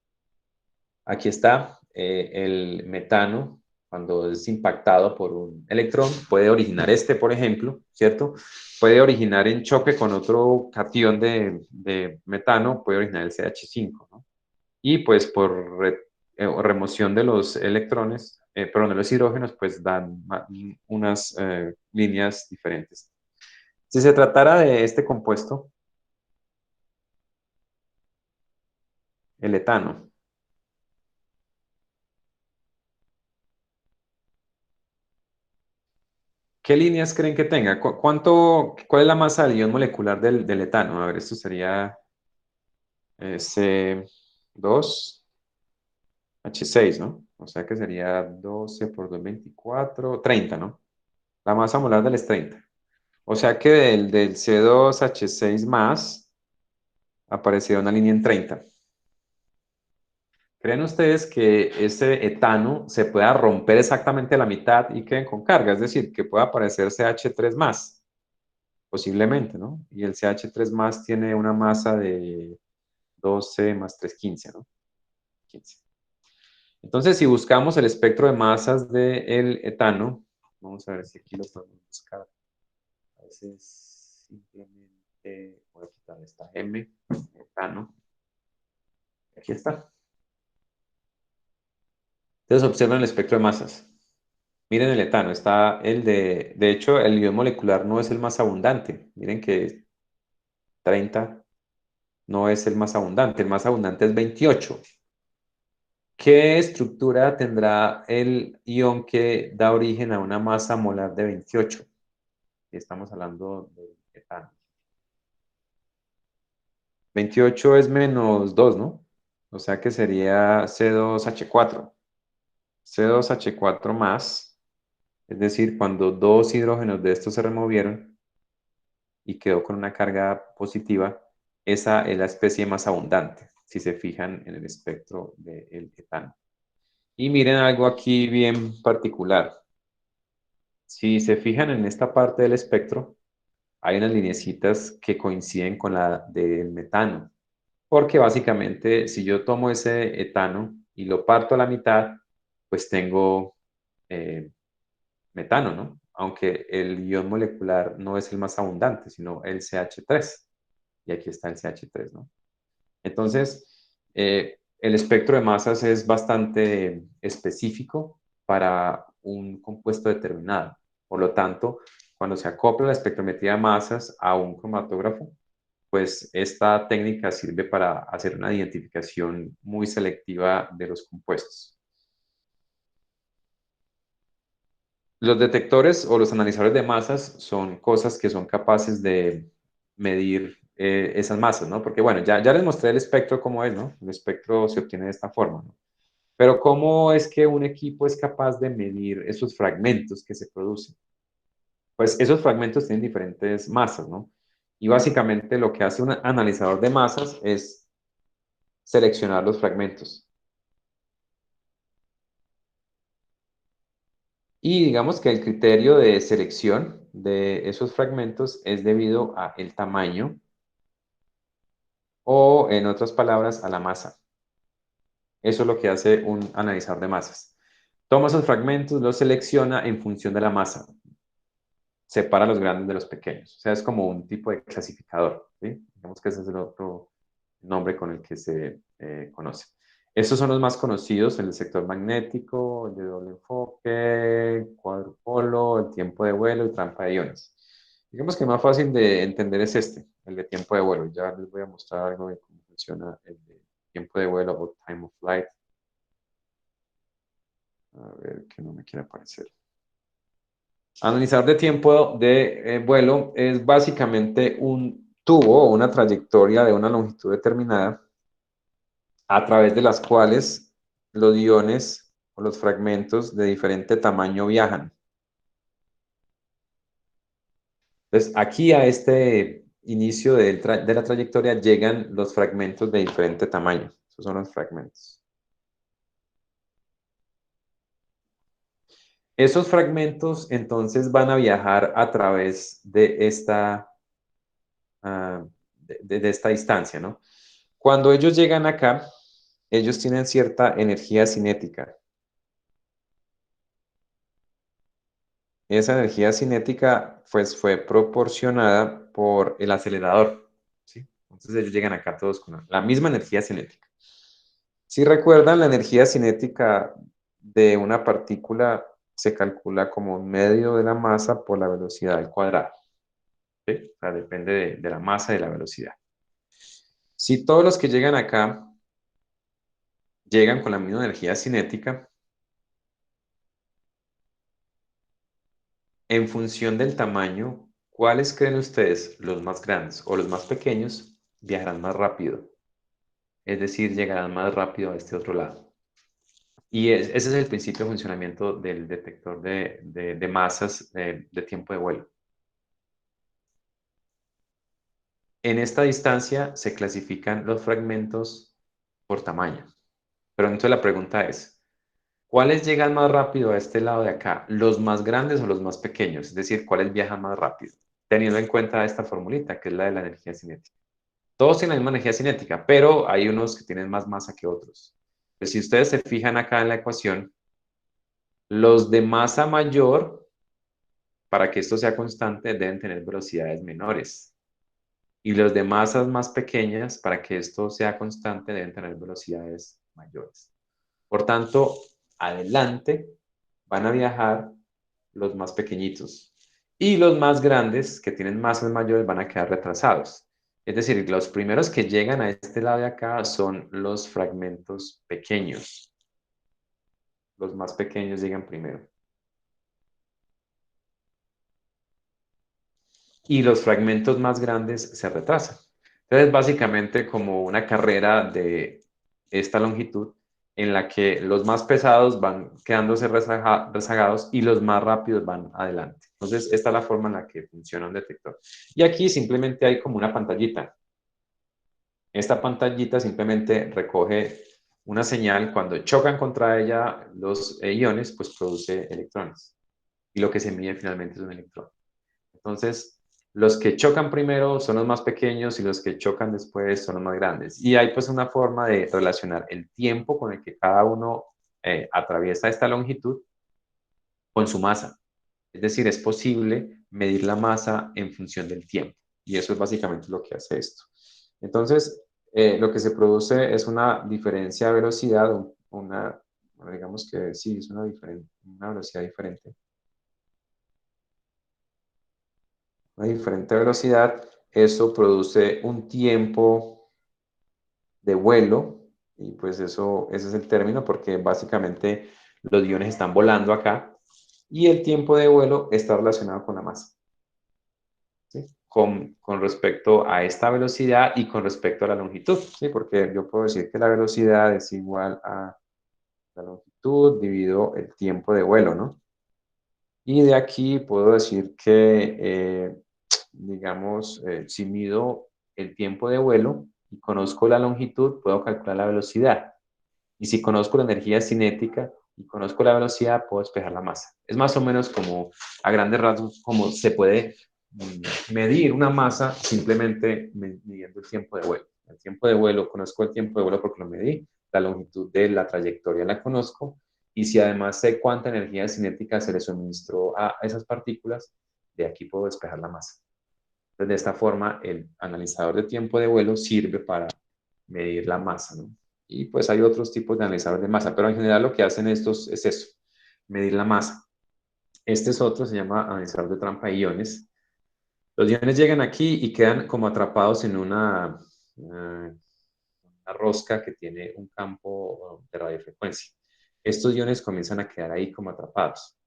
Aquí está el metano, cuando es impactado por un electrón, puede originar este, por ejemplo, ¿cierto? Puede originar en choque con otro cation de metano, puede originar el CH5, ¿no? Y pues por remoción de los electrones, perdón, de los hidrógenos, pues dan unas líneas diferentes. Si se tratara de este compuesto, el etano, ¿qué líneas creen que tenga? ¿Cuál es la masa del ion molecular del etano? A ver, esto sería C2H6, ¿no? O sea que sería 12 por 2, 24, 30, ¿no? La masa molar del es 30. O sea que del C2H6 más apareció una línea en 30. ¿Creen ustedes que ese etano se pueda romper exactamente a la mitad y queden con carga? Es decir, que pueda aparecer CH3 más, posiblemente, ¿no? Y el CH3 más tiene una masa de 12 más 3, 15, ¿no? 15. Entonces, si buscamos el espectro de masas del etano, vamos a ver si aquí lo podemos buscar. A veces simplemente voy a quitar esta M, etano. Aquí está. Entonces observen el espectro de masas. Miren el etano, está de hecho, el ion molecular no es el más abundante. Miren que 30 no es el más abundante es 28. ¿Qué estructura tendrá el ion que da origen a una masa molar de 28? Y estamos hablando de etano. 28 es menos 2, ¿no? O sea que sería C2H4. C2H4 más, es decir, cuando dos hidrógenos de estos se removieron y quedó con una carga positiva, esa es la especie más abundante, si se fijan en el espectro del etano. Y miren algo aquí bien particular. Si se fijan en esta parte del espectro, hay unas lineecitas que coinciden con la del metano. Porque básicamente, si yo tomo ese etano y lo parto a la mitad, pues tengo metano, ¿no? Aunque el ion molecular no es el más abundante, sino el CH3. Y aquí está el CH3, ¿no? Entonces, el espectro de masas es bastante específico para un compuesto determinado. Por lo tanto, cuando se acopla la espectrometría de masas a un cromatógrafo, pues esta técnica sirve para hacer una identificación muy selectiva de los compuestos. Los detectores o los analizadores de masas son cosas que son capaces de medir esas masas, ¿no? Porque bueno, ya les mostré el espectro cómo es, ¿no? El espectro se obtiene de esta forma, ¿no? Pero ¿cómo es que un equipo es capaz de medir esos fragmentos que se producen? Pues esos fragmentos tienen diferentes masas, ¿no? Y básicamente lo que hace un analizador de masas es seleccionar los fragmentos. Y digamos que el criterio de selección de esos fragmentos es debido a el tamaño o, en otras palabras, a la masa. Eso es lo que hace un analizador de masas. Toma esos fragmentos, los selecciona en función de la masa. Separa los grandes de los pequeños. O sea, es como un tipo de clasificador, ¿sí? Digamos que ese es el otro nombre con el que se conoce. Estos son los más conocidos, el sector magnético, el de doble enfoque, cuadrupolo, el tiempo de vuelo y trampa de iones. Digamos que el más fácil de entender es este, el de tiempo de vuelo. Ya les voy a mostrar algo de cómo funciona el de tiempo de vuelo o time of flight. A ver, que no me quiere aparecer. Analizador de tiempo de vuelo es básicamente un tubo o una trayectoria de una longitud determinada a través de las cuales los iones o los fragmentos de diferente tamaño viajan. Entonces, aquí a este inicio de la trayectoria llegan los fragmentos de diferente tamaño. Esos son los fragmentos. Esos fragmentos entonces van a viajar a través de esta, de esta distancia, ¿no? Cuando ellos llegan acá, ellos tienen cierta energía cinética. Esa energía cinética pues, fue proporcionada por el acelerador, ¿sí? Entonces ellos llegan acá todos con la misma energía cinética. Si recuerdan, la energía cinética de una partícula se calcula como un medio de la masa por la velocidad al cuadrado. ¿Sí? O sea, depende de la masa y de la velocidad. Si todos los que llegan acá llegan con la misma energía cinética, en función del tamaño, ¿cuáles creen ustedes, los más grandes o los más pequeños, viajarán más rápido? Es decir, llegarán más rápido a este otro lado. Y ese es el principio de funcionamiento del detector de masas de tiempo de vuelo. En esta distancia se clasifican los fragmentos por tamaño. Pero entonces la pregunta es, ¿cuáles llegan más rápido a este lado de acá? ¿Los más grandes o los más pequeños? Es decir, ¿cuáles viajan más rápido? Teniendo en cuenta esta formulita, que es la de la energía cinética. Todos tienen la misma energía cinética, pero hay unos que tienen más masa que otros. Pues si ustedes se fijan acá en la ecuación, los de masa mayor, para que esto sea constante, deben tener velocidades menores. Y los de masas más pequeñas, para que esto sea constante, deben tener velocidades mayores. Por tanto, adelante van a viajar los más pequeñitos. Y los más grandes, que tienen masas mayores, van a quedar retrasados. Es decir, los primeros que llegan a este lado de acá son los fragmentos pequeños. Los más pequeños llegan primero. Y los fragmentos más grandes se retrasan. Entonces, básicamente como una carrera de esta longitud en la que los más pesados van quedándose rezagados y los más rápidos van adelante. Entonces, esta es la forma en la que funciona un detector. Y aquí simplemente hay como una pantallita. Esta pantallita simplemente recoge una señal. Cuando chocan contra ella los iones, pues produce electrones. Y lo que se mide finalmente es un electrón. Entonces, los que chocan primero son los más pequeños y los que chocan después son los más grandes. Y hay pues una forma de relacionar el tiempo con el que cada uno atraviesa esta longitud con su masa. Es decir, es posible medir la masa en función del tiempo. Y eso es básicamente lo que hace esto. Entonces, lo que se produce es una diferencia de velocidad, digamos que sí, es una velocidad diferente. Una diferente velocidad, eso produce un tiempo de vuelo, y pues ese es el término, porque básicamente los iones están volando acá, y el tiempo de vuelo está relacionado con la masa, ¿sí? Con respecto a esta velocidad y con respecto a la longitud, ¿sí? Porque yo puedo decir que la velocidad es igual a la longitud dividido el tiempo de vuelo, ¿no? Y de aquí puedo decir que digamos, si mido el tiempo de vuelo y conozco la longitud, puedo calcular la velocidad. Y si conozco la energía cinética y conozco la velocidad, puedo despejar la masa. Es más o menos como, a grandes rasgos, como se puede medir una masa simplemente midiendo el tiempo de vuelo. El tiempo de vuelo, conozco el tiempo de vuelo porque lo medí, la longitud de la trayectoria la conozco, y si además sé cuánta energía cinética se le suministró a esas partículas, de aquí puedo despejar la masa. Entonces, de esta forma, el analizador de tiempo de vuelo sirve para medir la masa, ¿no? Y pues hay otros tipos de analizadores de masa, pero en general lo que hacen estos es eso, medir la masa. Este es otro, se llama analizador de trampa de iones. Los iones llegan aquí y quedan como atrapados en una rosca que tiene un campo de radiofrecuencia. Estos iones comienzan a quedar ahí como atrapados.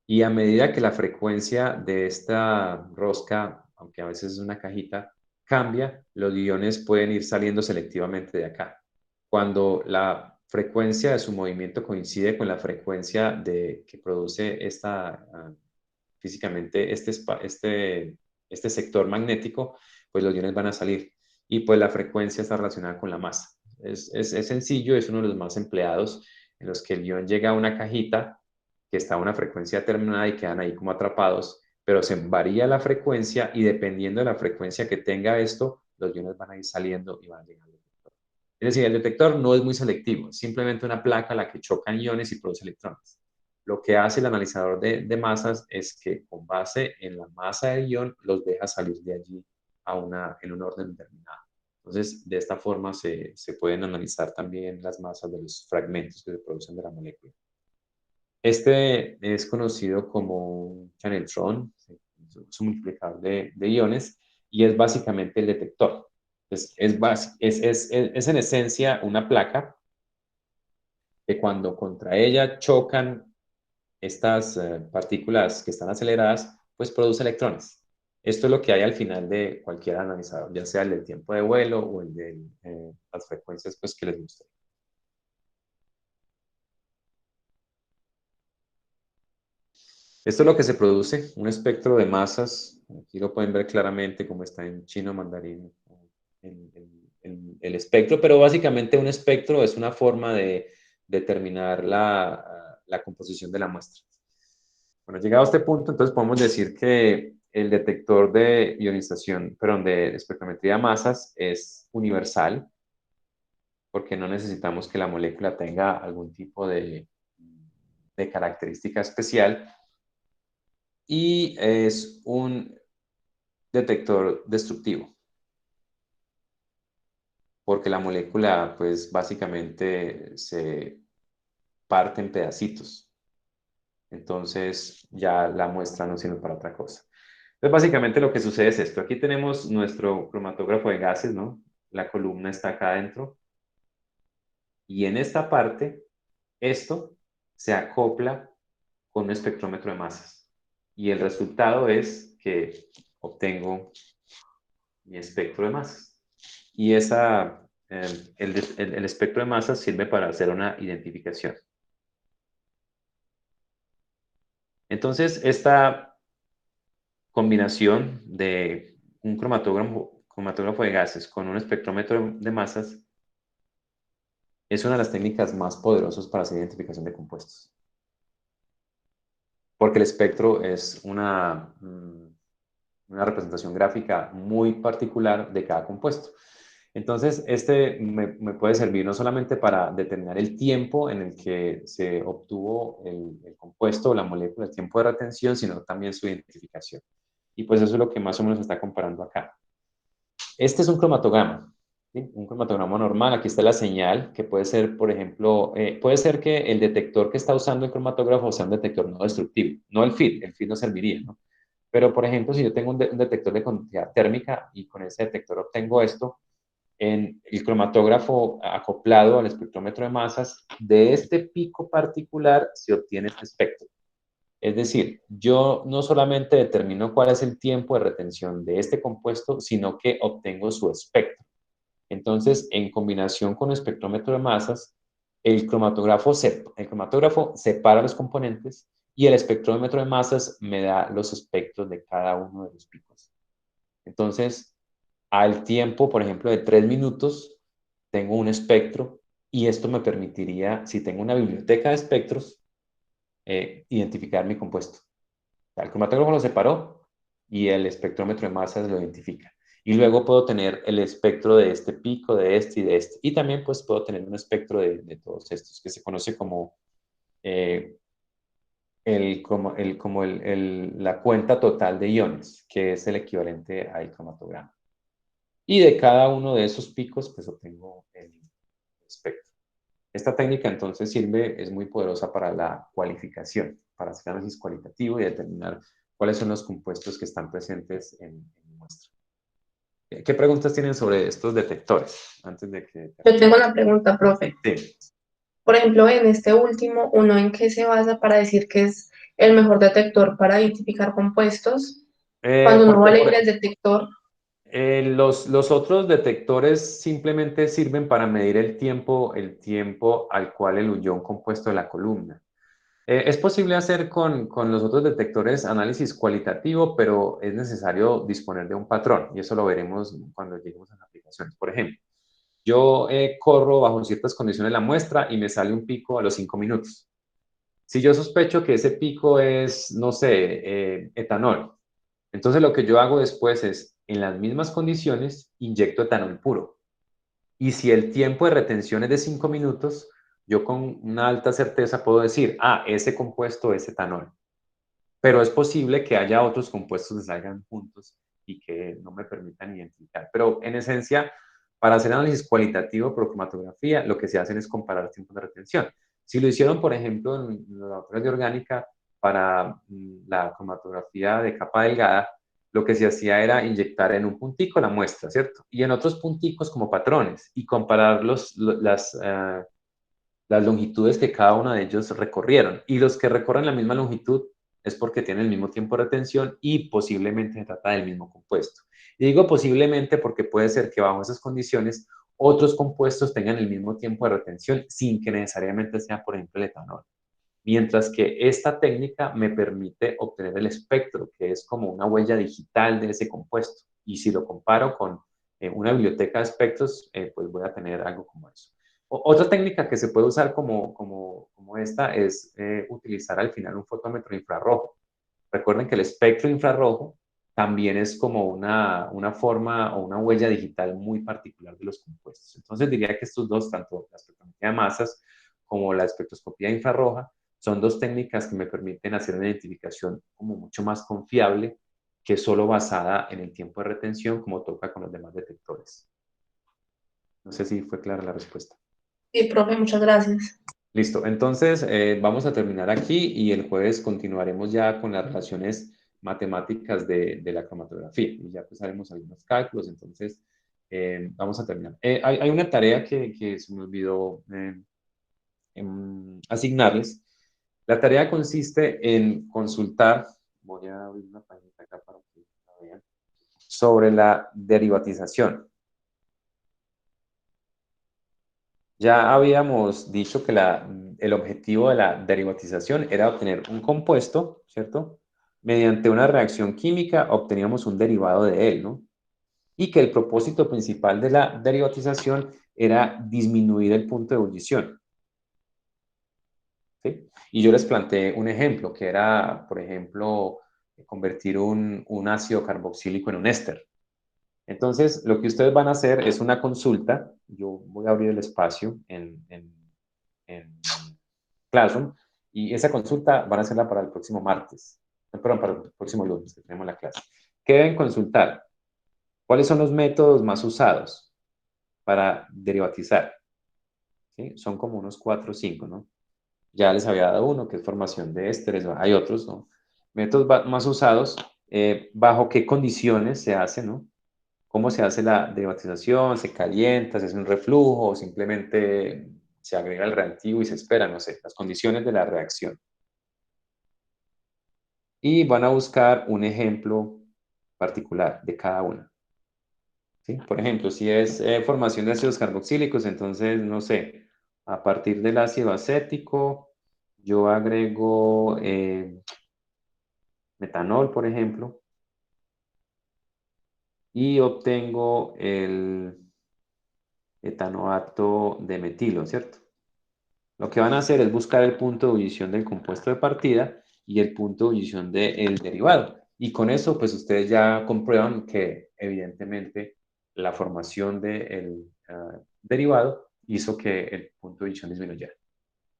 Y a medida que la frecuencia de esta rosca, aunque a veces es una cajita, cambia, los iones pueden ir saliendo selectivamente de acá. Cuando la frecuencia de su movimiento coincide con la frecuencia que produce físicamente este sector magnético, pues los iones van a salir. Y pues la frecuencia está relacionada con la masa. Es sencillo, es uno de los más empleados, en los que el ion llega a una cajita que está a una frecuencia determinada y quedan ahí como atrapados, pero se varía la frecuencia y dependiendo de la frecuencia que tenga esto, los iones van a ir saliendo y van a llegar al detector. Es decir, el detector no es muy selectivo, es simplemente una placa a la que chocan iones y produce electrones. Lo que hace el analizador de masas es que con base en la masa del ion los deja salir de allí en un orden determinado. Entonces, de esta forma se pueden analizar también las masas de los fragmentos que se producen de la molécula. Este es conocido como Channeltron, es un multiplicador de iones, y es básicamente el detector. Es en esencia una placa que cuando contra ella chocan estas partículas que están aceleradas, pues produce electrones. Esto es lo que hay al final de cualquier analizador, ya sea el del tiempo de vuelo o el de las frecuencias pues, que les guste. Esto es lo que se produce, un espectro de masas. Aquí lo pueden ver claramente como está en chino mandarín el espectro, pero básicamente un espectro es una forma de determinar la composición de la muestra. Bueno, llegado a este punto, entonces podemos decir que el detector de ionización, perdón, de espectrometría de masas es universal, porque no necesitamos que la molécula tenga algún tipo de característica especial, y es un detector destructivo, porque la molécula, pues básicamente se parte en pedacitos. Entonces ya la muestra no sirve para otra cosa. Entonces básicamente lo que sucede es esto. Aquí tenemos nuestro cromatógrafo de gases, ¿no? La columna está acá adentro. Y en esta parte, esto se acopla con un espectrómetro de masas. Y el resultado es que obtengo mi espectro de masas. Y el espectro de masas sirve para hacer una identificación. Entonces, esta combinación de un cromatógrafo de gases con un espectrómetro de masas es una de las técnicas más poderosas para hacer identificación de compuestos. Porque el espectro es una representación gráfica muy particular de cada compuesto. Entonces, me puede servir no solamente para determinar el tiempo en el que se obtuvo el compuesto o la molécula, el tiempo de retención, sino también su identificación. Y pues eso es lo que más o menos se está comparando acá. Este es un cromatograma, ¿sí? Un cromatograma normal. Aquí está la señal, que puede ser, por ejemplo, puede ser que el detector que está usando el cromatógrafo sea un detector no destructivo, no el FIT no serviría, ¿no? Pero, por ejemplo, si yo tengo un detector de continuidad térmica y con ese detector obtengo esto, en el cromatógrafo acoplado al espectrómetro de masas, de este pico particular se obtiene este espectro. Es decir, yo no solamente determino cuál es el tiempo de retención de este compuesto, sino que obtengo su espectro. Entonces, en combinación con el espectrómetro de masas, el cromatógrafo separa los componentes y el espectrómetro de masas me da los espectros de cada uno de los picos. Entonces, al tiempo, por ejemplo, de 3 minutos, tengo un espectro y esto me permitiría, si tengo una biblioteca de espectros, identificar mi compuesto. El cromatógrafo lo separó y el espectrómetro de masas lo identifica. Y luego puedo tener el espectro de este pico, de este y de este. Y también pues puedo tener un espectro de todos estos, que se conoce como la cuenta total de iones, que es el equivalente al cromatograma. Y de cada uno de esos picos, pues obtengo el espectro. Esta técnica entonces es muy poderosa para la cualificación, para hacer análisis cualitativo y determinar cuáles son los compuestos que están presentes en muestra. ¿Qué preguntas tienen sobre estos detectores? Antes de que... Yo tengo una pregunta, profe. Sí. Por ejemplo, en este último, ¿uno en qué se basa para decir que es el mejor detector para identificar compuestos? Cuando uno va a elegir el detector. Los otros detectores simplemente sirven para medir el tiempo al cual eluyó un compuesto de la columna. Es posible hacer con los otros detectores análisis cualitativo, pero es necesario disponer de un patrón, y eso lo veremos cuando lleguemos a las aplicaciones. Por ejemplo, yo corro bajo ciertas condiciones la muestra y me sale un pico a los 5 minutos. Si yo sospecho que ese pico es, no sé, etanol, entonces lo que yo hago después es, en las mismas condiciones, inyecto etanol puro. Y si el tiempo de retención es de 5 minutos, yo con una alta certeza puedo decir, ese compuesto es etanol. Pero es posible que haya otros compuestos que salgan juntos y que no me permitan identificar. Pero en esencia, para hacer análisis cualitativo por cromatografía, lo que se hacen es comparar tiempos de retención. Si lo hicieron, por ejemplo, en los laboratorios de orgánica para la cromatografía de capa delgada, lo que se hacía era inyectar en un puntico la muestra, ¿cierto? Y en otros punticos como patrones y comparar las longitudes que cada uno de ellos recorrieron. Y los que recorren la misma longitud es porque tienen el mismo tiempo de retención y posiblemente se trata del mismo compuesto. Y digo posiblemente porque puede ser que bajo esas condiciones otros compuestos tengan el mismo tiempo de retención sin que necesariamente sea, por ejemplo, el etanol. Mientras que esta técnica me permite obtener el espectro, que es como una huella digital de ese compuesto. Y si lo comparo con una biblioteca de espectros, pues voy a tener algo como eso. Otra técnica que se puede usar como esta es utilizar al final un fotómetro infrarrojo. Recuerden que el espectro infrarrojo también es como una forma o una huella digital muy particular de los compuestos. Entonces diría que estos dos, tanto la espectrometría de masas como la espectroscopía infrarroja, son dos técnicas que me permiten hacer una identificación como mucho más confiable que solo basada en el tiempo de retención, como toca con los demás detectores. No sé si fue clara la respuesta. Sí, profe, muchas gracias. Listo, entonces vamos a terminar aquí y el jueves continuaremos ya con las relaciones matemáticas de la cromatografía y ya pues haremos algunos cálculos, entonces vamos a terminar. Hay una tarea que se me olvidó asignarles. La tarea consiste en consultar, voy a abrir una página acá para que la vean, sobre la derivatización. Ya habíamos dicho que el objetivo de la derivatización era obtener un compuesto, ¿cierto? Mediante una reacción química obteníamos un derivado de él, ¿no? Y que el propósito principal de la derivatización era disminuir el punto de ebullición. ¿Sí? Y yo les planteé un ejemplo, que era, por ejemplo, convertir un ácido carboxílico en un éster. Entonces, lo que ustedes van a hacer es una consulta. Yo voy a abrir el espacio en Classroom y esa consulta van a hacerla para el próximo martes. Perdón, para el próximo lunes que tenemos la clase. ¿Qué deben consultar? ¿Cuáles son los métodos más usados para derivatizar? ¿Sí? Son como unos 4 o 5, ¿no? Ya les había dado uno, que es formación de ésteres, hay otros, ¿no? Métodos más usados, bajo qué condiciones se hace, ¿no? ¿Cómo se hace la derivatización? ¿Se calienta? ¿Se hace un reflujo? ¿O simplemente se agrega el reactivo y se espera? No sé, las condiciones de la reacción. Y van a buscar un ejemplo particular de cada una. ¿Sí? Por ejemplo, si es formación de ácidos carboxílicos, entonces, no sé, a partir del ácido acético, yo agrego metanol, por ejemplo, y obtengo el etanoato de metilo, ¿cierto? Lo que van a hacer es buscar el punto de ebullición del compuesto de partida y el punto de ebullición del derivado. Y con eso, pues ustedes ya comprueban que evidentemente la formación del derivado hizo que el punto de ebullición disminuyera.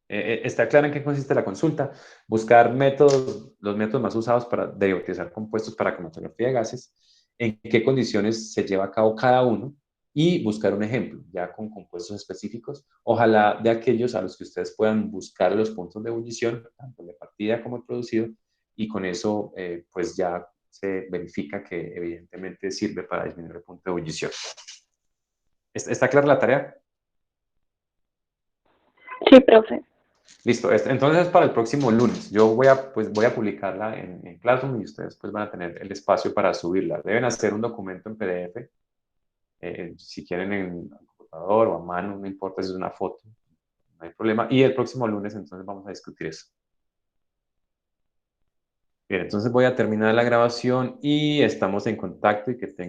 ¿Está claro en qué consiste la consulta? Buscar los métodos más usados para derivatizar compuestos para cromatografía de gases, en qué condiciones se lleva a cabo cada uno y buscar un ejemplo, ya con compuestos específicos, ojalá de aquellos a los que ustedes puedan buscar los puntos de ebullición, tanto de partida como el producido, y con eso pues ya se verifica que evidentemente sirve para disminuir el punto de ebullición. ¿Está clara la tarea? Sí, profe. Listo, entonces para el próximo lunes. Yo voy a publicarla en Classroom y ustedes pues van a tener el espacio para subirla. Deben hacer un documento en PDF, si quieren en computador o a mano, no importa si es una foto, no hay problema. Y el próximo lunes entonces vamos a discutir eso. Bien, entonces voy a terminar la grabación y estamos en contacto y que tengan